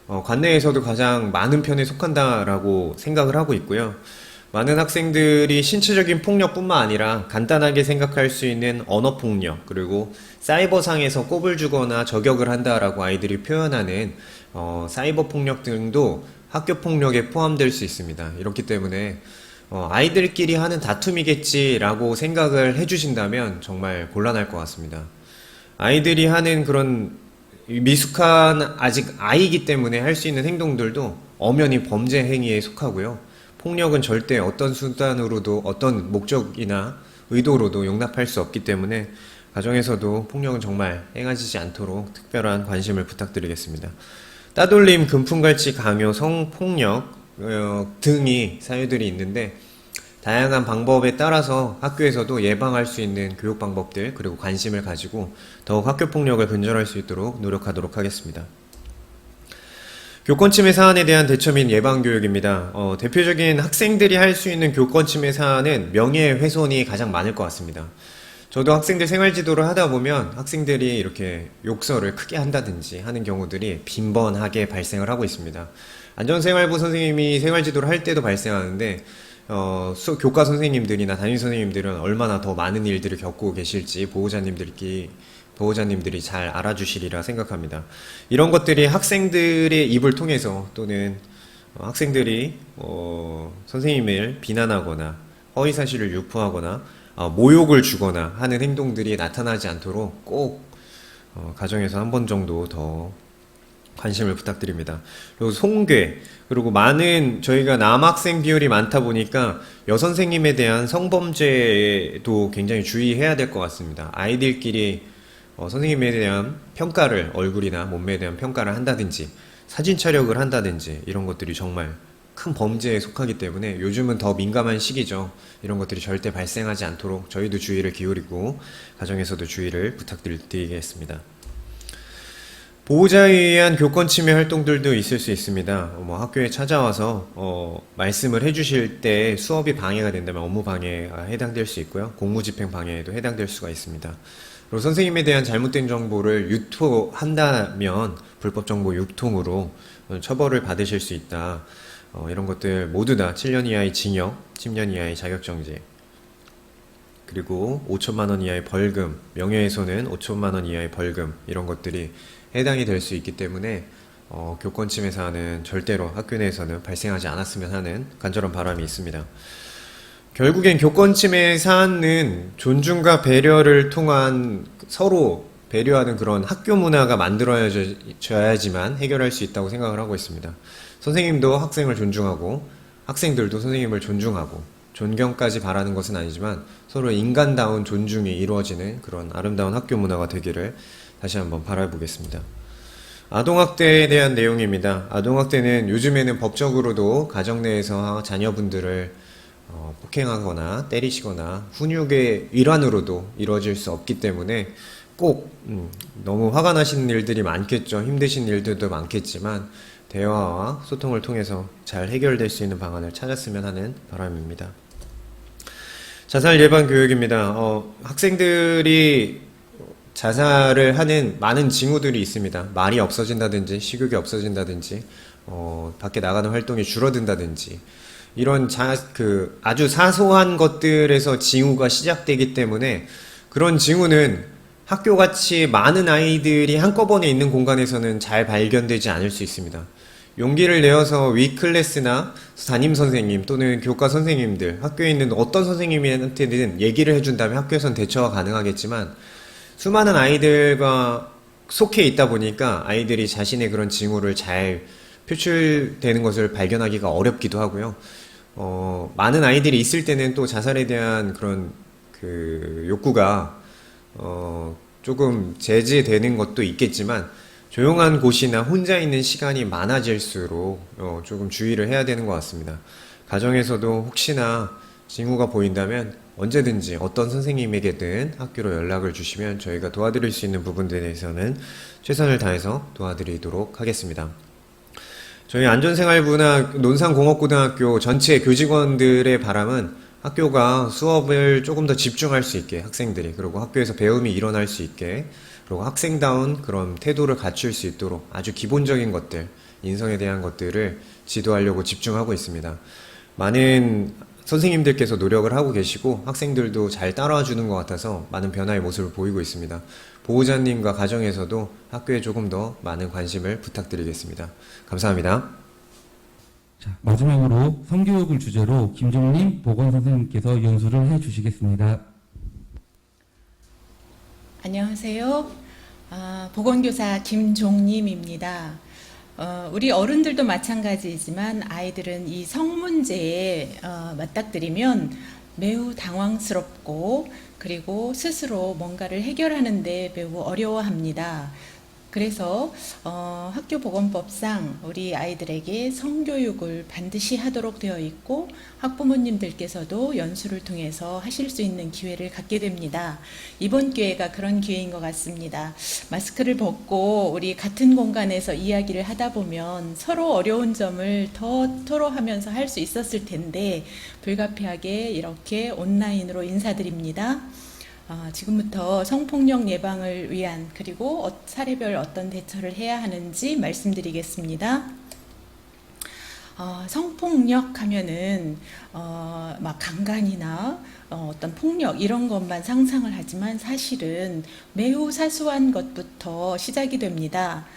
관내에서도 가장 많은 편에 속한다라고 생각을 하고 있고요. 많은 학생들이 신체적인 폭력뿐만 아니라 간단하게 생각할 수 있는 언어폭력, 그리고 사이버상에서 꼽을 주거나 저격을 한다라고 아이들이 표현하는 사이버 폭력 등도 학교 폭력에 포함될 수 있습니다. 이렇기 때문에 아이들끼리 하는 다툼이겠지라고 생각을 해주신다면 정말 곤란할 것 같습니다. 아이들이 하는 그런 미숙한 아직 아이이기 때문에 할 수 있는 행동들도 엄연히 범죄 행위에 속하고요. 폭력은 절대 어떤 수단으로도 어떤 목적이나 의도로도 용납할 수 없기 때문에 가정에서도 폭력은 정말 행하지 않도록 특별한 관심을 부탁드리겠습니다. 따돌림, 금품갈취, 강요, 성폭력 등이 사유들이 있는데 다양한 방법에 따라서 학교에서도 예방할 수 있는 교육 방법들 그리고 관심을 가지고 더욱 학교폭력을 근절할 수 있도록 노력하도록 하겠습니다. 교권침해 사안에 대한 대처 및 예방교육입니다. 대표적인 학생들이 할 수 있는 교권침해 사안은 명예훼손이 가장 많을 것 같습니다. 저도 학생들 생활지도를 하다 보면 학생들이 이렇게 욕설을 크게 한다든지 하는 경우들이 빈번하게 발생을 하고 있습니다. 안전생활부 선생님이 생활지도를 할 때도 발생하는데 교과 선생님들이나 담임 선생님들은 얼마나 더 많은 일들을 겪고 계실지 보호자님들이 잘 알아주시리라 생각합니다. 이런 것들이 학생들의 입을 통해서 또는 학생들이 선생님을 비난하거나 허위사실을 유포하거나 모욕을 주거나 하는 행동들이 나타나지 않도록 꼭 가정에서 한 번 정도 더 관심을 부탁드립니다. 그리고 송괴, 그리고 많은 저희가 남학생 비율이 많다 보니까 여선생님에 대한 성범죄도 굉장히 주의해야 될 것 같습니다. 아이들끼리 선생님에 대한 평가를, 얼굴이나 몸매에 대한 평가를 한다든지 사진 촬영을 한다든지 이런 것들이 정말 큰 범죄에 속하기 때문에 요즘은 더 민감한 시기죠. 이런 것들이 절대 발생하지 않도록 저희도 주의를 기울이고 가정에서도 주의를 부탁드리겠습니다. 보호자에 의한 교권 침해 활동들도 있을 수 있습니다. 뭐 학교에 찾아와서 말씀을 해주실 때 수업이 방해가 된다면 업무 방해에 해당될 수 있고요. 공무집행 방해에도 해당될 수가 있습니다. 그리고 선생님에 대한 잘못된 정보를 유포한다면 불법 정보 유통으로 처벌을 받으실 수 있다. 이런 것들 모두 다 7년 이하의 징역, 10년 이하의 자격정지, 그리고 5천만 원 이하의 벌금, 명예훼손은 5천만 원 이하의 벌금, 이런 것들이 해당이 될 수 있기 때문에 교권 침해 사안은 절대로 학교 내에서는 발생하지 않았으면 하는 간절한 바람이 있습니다. 결국엔 교권 침해 사안은 존중과 배려를 통한 서로 배려하는 그런 학교 문화가 만들어져야지만 해결할 수 있다고 생각을 하고 있습니다. 선생님도 학생을 존중하고 학생들도 선생님을 존중하고 존경까지 바라는 것은 아니지만 서로 인간다운 존중이 이루어지는 그런 아름다운 학교 문화가 되기를 다시 한번 바라보겠습니다. 아동학대에 대한 내용입니다. 아동학대는 요즘에는 법적으로도 가정 내에서 자녀분들을 폭행하거나 때리시거나 훈육의 일환으로도 이루어질 수 없기 때문에 꼭 너무 화가 나시는 일들이 많겠죠. 힘드신 일들도 많겠지만 대화와 소통을 통해서 잘 해결될 수 있는 방안을 찾았으면 하는 바람입니다. 자살 예방 교육입니다. 학생들이 자살을 하는 많은 징후들이 있습니다. 말이 없어진다든지 식욕이 없어진다든지 밖에 나가는 활동이 줄어든다든지 이런 아주 사소한 것들에서 징후가 시작되기 때문에 그런 징후는 학교같이 많은 아이들이 한꺼번에 있는 공간에서는 잘 발견되지 않을 수 있습니다. 용기를 내어서 위클래스나 담임선생님 또는 교과 선생님들, 학교에 있는 어떤 선생님한테는 얘기를 해준다면 학교에서는 대처가 가능하겠지만 수많은 아이들과 속해 있다 보니까 아이들이 자신의 그런 징후를 잘 표출되는 것을 발견하기가 어렵기도 하고요. 많은 아이들이 있을 때는 또 자살에 대한 그런 욕구가 조금 제재되는 것도 있겠지만 조용한 곳이나 혼자 있는 시간이 많아질수록 조금 주의를 해야 되는 것 같습니다. 가정에서도 혹시나 징후가 보인다면 언제든지 어떤 선생님에게든 학교로 연락을 주시면 저희가 도와드릴 수 있는 부분들에 대해서는 최선을 다해서 도와드리도록 하겠습니다. 저희 안전생활부나 논산공업고등학교 전체 교직원들의 바람은 학교가 수업을 조금 더 집중할 수 있게 학생들이, 그리고 학교에서 배움이 일어날 수 있게, 그리고 학생다운 그런 태도를 갖출 수 있도록 아주 기본적인 것들, 인성에 대한 것들을 지도하려고 집중하고 있습니다. 많은 선생님들께서 노력을 하고 계시고 학생들도 잘 따라와 주는 것 같아서 많은 변화의 모습을 보이고 있습니다. 보호자님과 가정에서도 학교에 조금 더 많은 관심을 부탁드리겠습니다. 감사합니다. 자, 마지막으로 성교육을 주제로 김종림 보건선생님께서 연수를 해주시겠습니다. 안녕하세요. 보건교사 김종림입니다. 우리 어른들도 마찬가지이지만 아이들은 이 성 문제에 맞닥뜨리면 매우 당황스럽고 그리고 스스로 뭔가를 해결하는데 매우 어려워합니다. 그래서 학교보건법상 우리 아이들에게 성교육을 반드시 하도록 되어 있고 학부모님들께서도 연수를 통해서 하실 수 있는 기회를 갖게 됩니다. 이번 기회가 그런 기회인 것 같습니다. 마스크를 벗고 우리 같은 공간에서 이야기를 하다 보면 서로 어려운 점을 더 토로하면서 할 수 있었을 텐데 불가피하게 이렇게 온라인으로 인사드립니다. 지금부터 성폭력 예방을 위한 그리고 사례별 어떤 대처를 해야 하는지 말씀드리겠습니다. 성폭력 하면은 막 강간이나 어떤 폭력 이런 것만 상상을 하지만 사실은 매우 사소한 것부터 시작이 됩니다.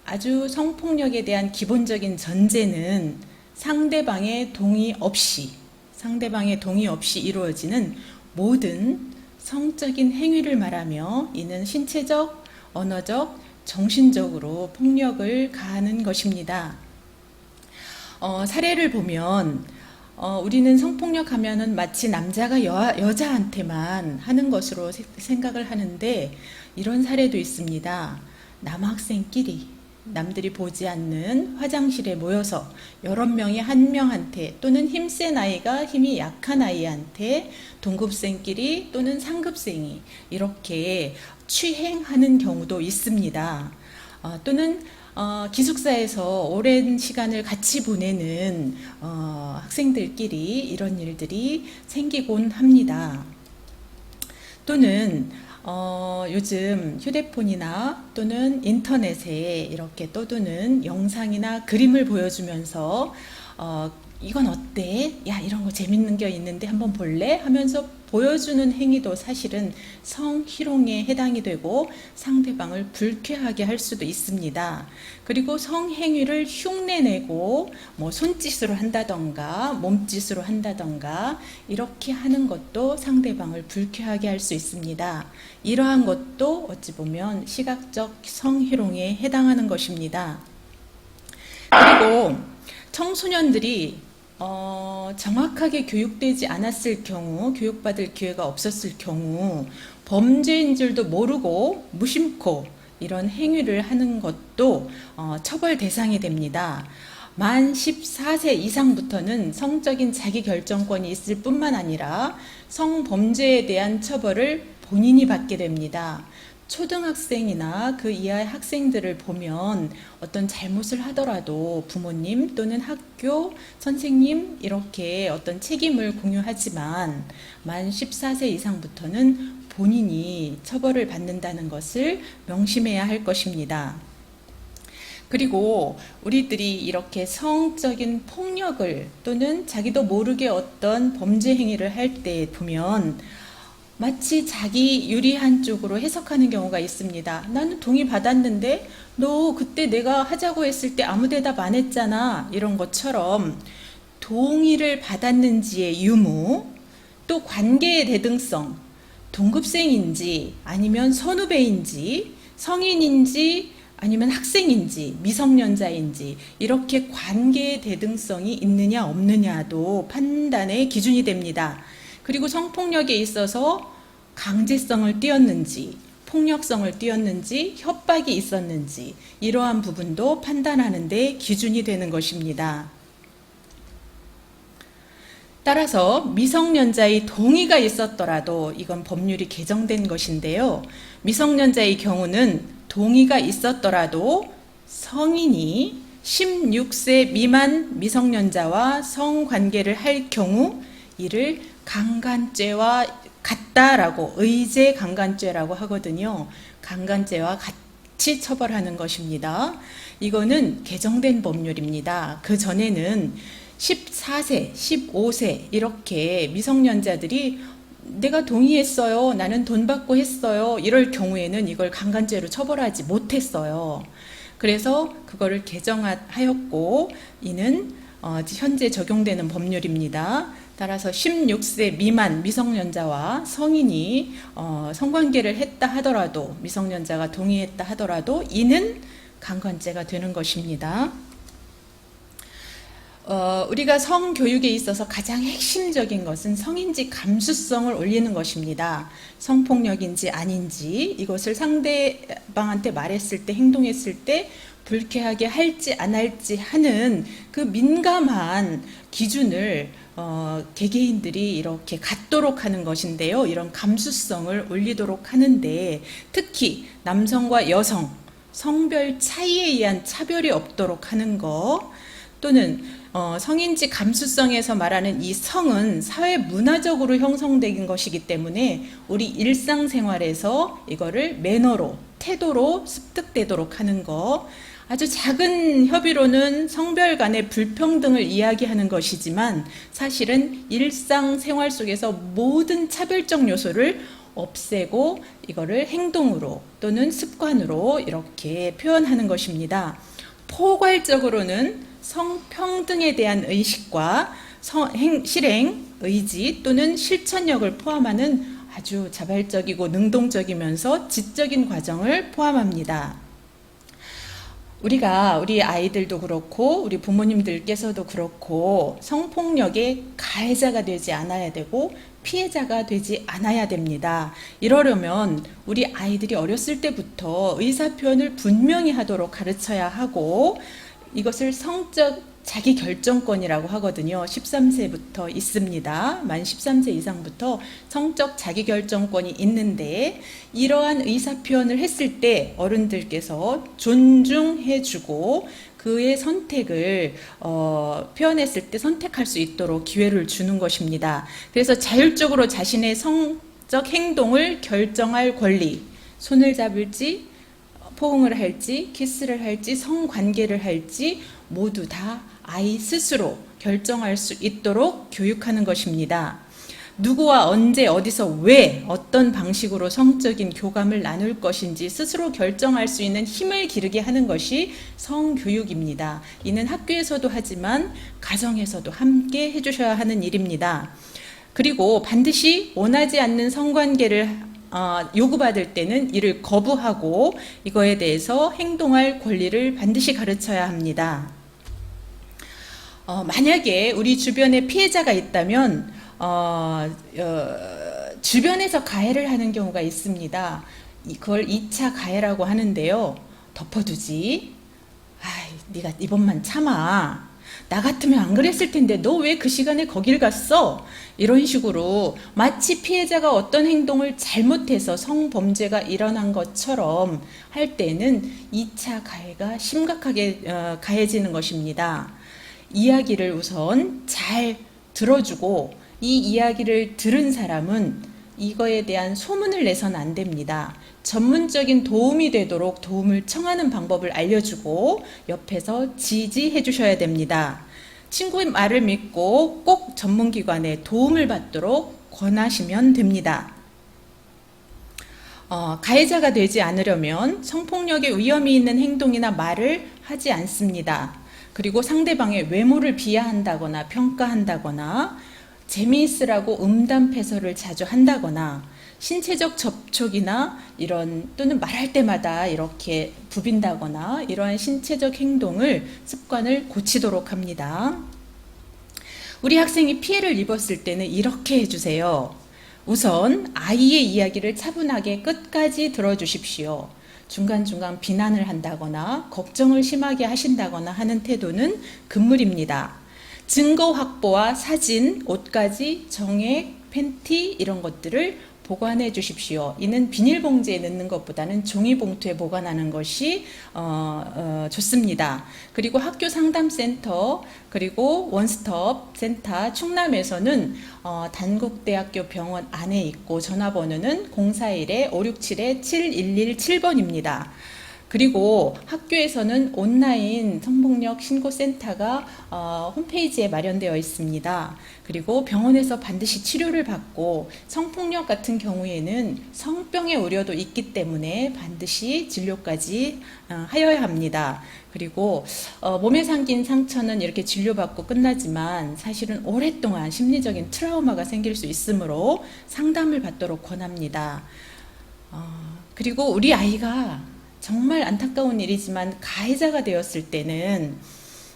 아주 성폭력에 대한 기본적인 전제는 상대방의 동의 없이 이루어지는 모든 성적인 행위를 말하며 이는 신체적, 언어적, 정신적으로 폭력을 가하는 것입니다. 사례를 보면 우리는 성폭력 하면은 마치 남자가 여자한테만 하는 것으로 생각을 하는데 이런 사례도 있습니다. 남학생끼리 남들이 보지 않는 화장실에 모여서 여러 명이 한 명한테 또는 힘센 아이가 힘이 약한 아이한테 동급생끼리 또는 상급생이 이렇게 취행하는 경우도 있습니다. 또는 기숙사에서 오랜 시간을 같이 보내는 학생들끼리 이런 일들이 생기곤 합니다. 또는 요즘 휴대폰이나 또는 인터넷에 이렇게 떠도는 영상이나 그림을 보여주면서 이건 어때? 야, 이런 거 재밌는 게 있는데 한번 볼래? 하면서 보여주는 행위도 사실은 성희롱에 해당이 되고 상대방을 불쾌하게 할 수도 있습니다. 그리고 성행위를 흉내내고 뭐 손짓으로 한다던가 몸짓으로 한다던가 이렇게 하는 것도 상대방을 불쾌하게 할 수 있습니다. 이러한 것도 어찌 보면 시각적 성희롱에 해당하는 것입니다. 그리고 청소년들이 정확하게 교육되지 않았을 경우, 교육받을 기회가 없었을 경우 범죄인 줄도 모르고 무심코 이런 행위를 하는 것도 처벌 대상이 됩니다. 만 14세 이상부터는 성적인 자기결정권이 있을 뿐만 아니라 성범죄에 대한 처벌을 본인이 받게 됩니다. 초등학생이나 그 이하의 학생들을 보면 어떤 잘못을 하더라도 부모님 또는 학교, 선생님 이렇게 어떤 책임을 공유하지만 만 14세 이상부터는 본인이 처벌을 받는다는 것을 명심해야 할 것입니다. 그리고 우리들이 이렇게 성적인 폭력을 또는 자기도 모르게 어떤 범죄 행위를 할 때 보면 마치 자기 유리한 쪽으로 해석하는 경우가 있습니다. 나는 동의 받았는데 너 그때 내가 하자고 했을 때 아무 대답 안 했잖아. 이런 것처럼 동의를 받았는지의 유무, 또 관계의 대등성, 동급생인지 아니면 선후배인지 성인인지 아니면 학생인지 미성년자인지 이렇게 관계의 대등성이 있느냐 없느냐도 판단의 기준이 됩니다. 그리고 성폭력에 있어서 강제성을 띄었는지, 폭력성을 띄었는지, 협박이 있었는지 이러한 부분도 판단하는 데 기준이 되는 것입니다. 따라서 미성년자의 동의가 있었더라도 이건 법률이 개정된 것인데요. 미성년자의 경우는 동의가 있었더라도 성인이 16세 미만 미성년자와 성관계를 할 경우 이를 강간죄와 같다라고 의제 강간죄라고 하거든요. 강간죄와 같이 처벌하는 것입니다. 이거는 개정된 법률입니다. 그 전에는 14세, 15세 이렇게 미성년자들이 내가 동의했어요. 나는 돈 받고 했어요. 이럴 경우에는 이걸 강간죄로 처벌하지 못했어요. 그래서 그거를 개정하였고 이는 현재 적용되는 법률입니다. 따라서 16세 미만 미성년자와 성인이 성관계를 했다 하더라도 미성년자가 동의했다 하더라도 이는 강간죄가 되는 것입니다. 우리가 성교육에 있어서 가장 핵심적인 것은 성인지 감수성을 올리는 것입니다. 성폭력인지 아닌지 이것을 상대방한테 말했을 때 행동했을 때 불쾌하게 할지 안 할지 하는 그 민감한 기준을 개개인들이 이렇게 갖도록 하는 것인데요. 이런 감수성을 올리도록 하는데 특히 남성과 여성, 성별 차이에 의한 차별이 없도록 하는 것 또는 성인지 감수성에서 말하는 이 성은 사회 문화적으로 형성된 것이기 때문에 우리 일상생활에서 이거를 매너로, 태도로 습득되도록 하는 것 아주 작은 협의로는 성별 간의 불평등을 이야기하는 것이지만 사실은 일상생활 속에서 모든 차별적 요소를 없애고 이거를 행동으로 또는 습관으로 이렇게 표현하는 것입니다. 포괄적으로는 성평등에 대한 의식과 실행, 의지 또는 실천력을 포함하는 아주 자발적이고 능동적이면서 지적인 과정을 포함합니다. 우리 아이들도 그렇고 우리 부모님들께서도 그렇고 성폭력의 가해자가 되지 않아야 되고 피해자가 되지 않아야 됩니다. 이러려면 우리 아이들이 어렸을 때부터 의사표현을 분명히 하도록 가르쳐야 하고 이것을 성적 자기 결정권이라고 하거든요. 13세부터 있습니다. 만 13세 이상부터 성적 자기 결정권이 있는데 이러한 의사 표현을 했을 때 어른들께서 존중해주고 그의 선택을 표현했을 때 선택할 수 있도록 기회를 주는 것입니다. 그래서 자율적으로 자신의 성적 행동을 결정할 권리, 손을 잡을지 포옹을 할지 키스를 할지 성관계를 할지 모두 다 아이 스스로 결정할 수 있도록 교육하는 것입니다. 누구와 언제 어디서 왜 어떤 방식으로 성적인 교감을 나눌 것인지 스스로 결정할 수 있는 힘을 기르게 하는 것이 성교육입니다. 이는 학교에서도 하지만 가정에서도 함께 해주셔야 하는 일입니다. 그리고 반드시 원하지 않는 성관계를 요구받을 때는 이를 거부하고 이거에 대해서 행동할 권리를 반드시 가르쳐야 합니다. 만약에 우리 주변에 피해자가 있다면 주변에서 가해를 하는 경우가 있습니다. 그걸 2차 가해라고 하는데요. 덮어두지. 네가 이번만 참아. 나 같으면 안 그랬을 텐데 너 왜 그 시간에 거길 갔어? 이런 식으로 마치 피해자가 어떤 행동을 잘못해서 성범죄가 일어난 것처럼 할 때는 2차 가해가 심각하게 가해지는 것입니다. 이야기를 우선 잘 들어주고 이 이야기를 들은 사람은 이거에 대한 소문을 내서는 안 됩니다. 전문적인 도움이 되도록 도움을 청하는 방법을 알려주고 옆에서 지지해 주셔야 됩니다. 친구의 말을 믿고 꼭 전문기관의 도움을 받도록 권하시면 됩니다. 가해자가 되지 않으려면 성폭력의 위험이 있는 행동이나 말을 하지 않습니다. 그리고 상대방의 외모를 비하한다거나 평가한다거나 재미있으라고 음담패설을 자주 한다거나 신체적 접촉이나 이런 또는 말할 때마다 이렇게 부빈다거나 이러한 신체적 행동을 습관을 고치도록 합니다. 우리 학생이 피해를 입었을 때는 이렇게 해주세요. 우선 아이의 이야기를 차분하게 끝까지 들어주십시오. 중간중간 비난을 한다거나 걱정을 심하게 하신다거나 하는 태도는 금물입니다. 증거 확보와 사진, 옷가지, 정액, 팬티 이런 것들을 보관해 주십시오. 이는 비닐봉지에 넣는 것보다는 종이봉투에 보관하는 것이 좋습니다. 그리고 학교 상담센터 그리고 원스톱 센터 충남에서는 단국대학교 병원 안에 있고 전화번호는 041-567-7117번입니다. 그리고 학교에서는 온라인 성폭력 신고센터가 홈페이지에 마련되어 있습니다. 그리고 병원에서 반드시 치료를 받고 성폭력 같은 경우에는 성병의 우려도 있기 때문에 반드시 진료까지 하여야 합니다. 그리고 몸에 생긴 상처는 이렇게 진료받고 끝나지만 사실은 오랫동안 심리적인 트라우마가 생길 수 있으므로 상담을 받도록 권합니다. 그리고 우리 아이가 정말 안타까운 일이지만 가해자가 되었을 때는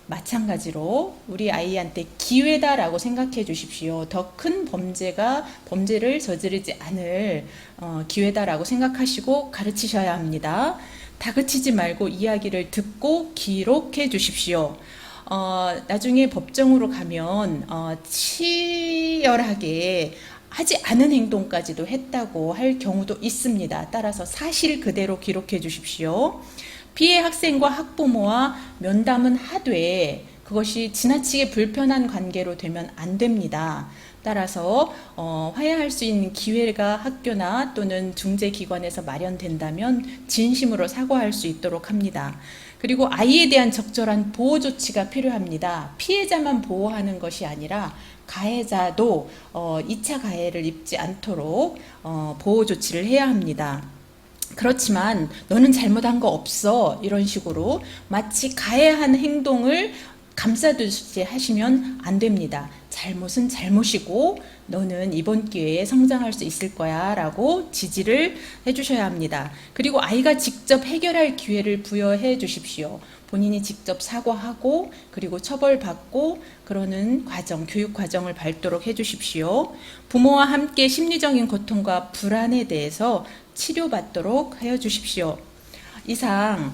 마찬가지로 우리 아이한테 기회다라고 생각해 주십시오. 더 큰 범죄를 저지르지 않을 기회다라고 생각하시고 가르치셔야 합니다. 다그치지 말고 이야기를 듣고 기록해 주십시오. 나중에 법정으로 가면 치열하게 하지 않은 행동까지도 했다고 할 경우도 있습니다. 따라서 사실 그대로 기록해 주십시오. 피해 학생과 학부모와 면담은 하되 그것이 지나치게 불편한 관계로 되면 안 됩니다. 따라서 화해할 수 있는 기회가 학교나 또는 중재기관에서 마련된다면 진심으로 사과할 수 있도록 합니다. 그리고 아이에 대한 적절한 보호 조치가 필요합니다. 피해자만 보호하는 것이 아니라 가해자도 2차 가해를 입지 않도록 보호 조치를 해야 합니다. 그렇지만 너는 잘못한 거 없어 이런 식으로 마치 가해한 행동을 감싸듯이 하시면 안 됩니다. 잘못은 잘못이고 너는 이번 기회에 성장할 수 있을 거야 라고 지지를 해주셔야 합니다. 그리고 아이가 직접 해결할 기회를 부여해 주십시오. 본인이 직접 사과하고 그리고 처벌받고 그러는 과정, 교육 과정을 밟도록 해주십시오. 부모와 함께 심리적인 고통과 불안에 대해서 치료받도록 하여 주십시오. 이상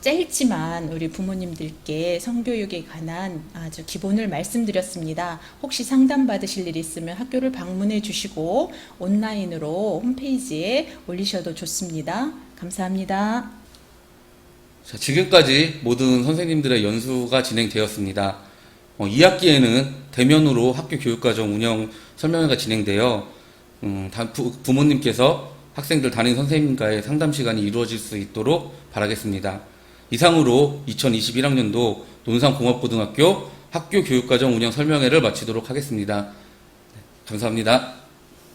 짧지만 우리 부모님들께 성교육에 관한 아주 기본을 말씀드렸습니다. 혹시 상담 받으실 일 있으면 학교를 방문해 주시고 온라인으로 홈페이지에 올리셔도 좋습니다. 감사합니다. 자, 지금까지 모든 선생님들의 연수가 진행되었습니다. 2학기에는 대면으로 학교 교육과정 운영 설명회가 진행되어 부모님께서 학생들 담임 선생님과의 상담 시간이 이루어질 수 있도록 바라겠습니다. 이상으로 2021학년도 논산공업고등학교 학교 교육과정 운영 설명회를 마치도록 하겠습니다. 감사합니다.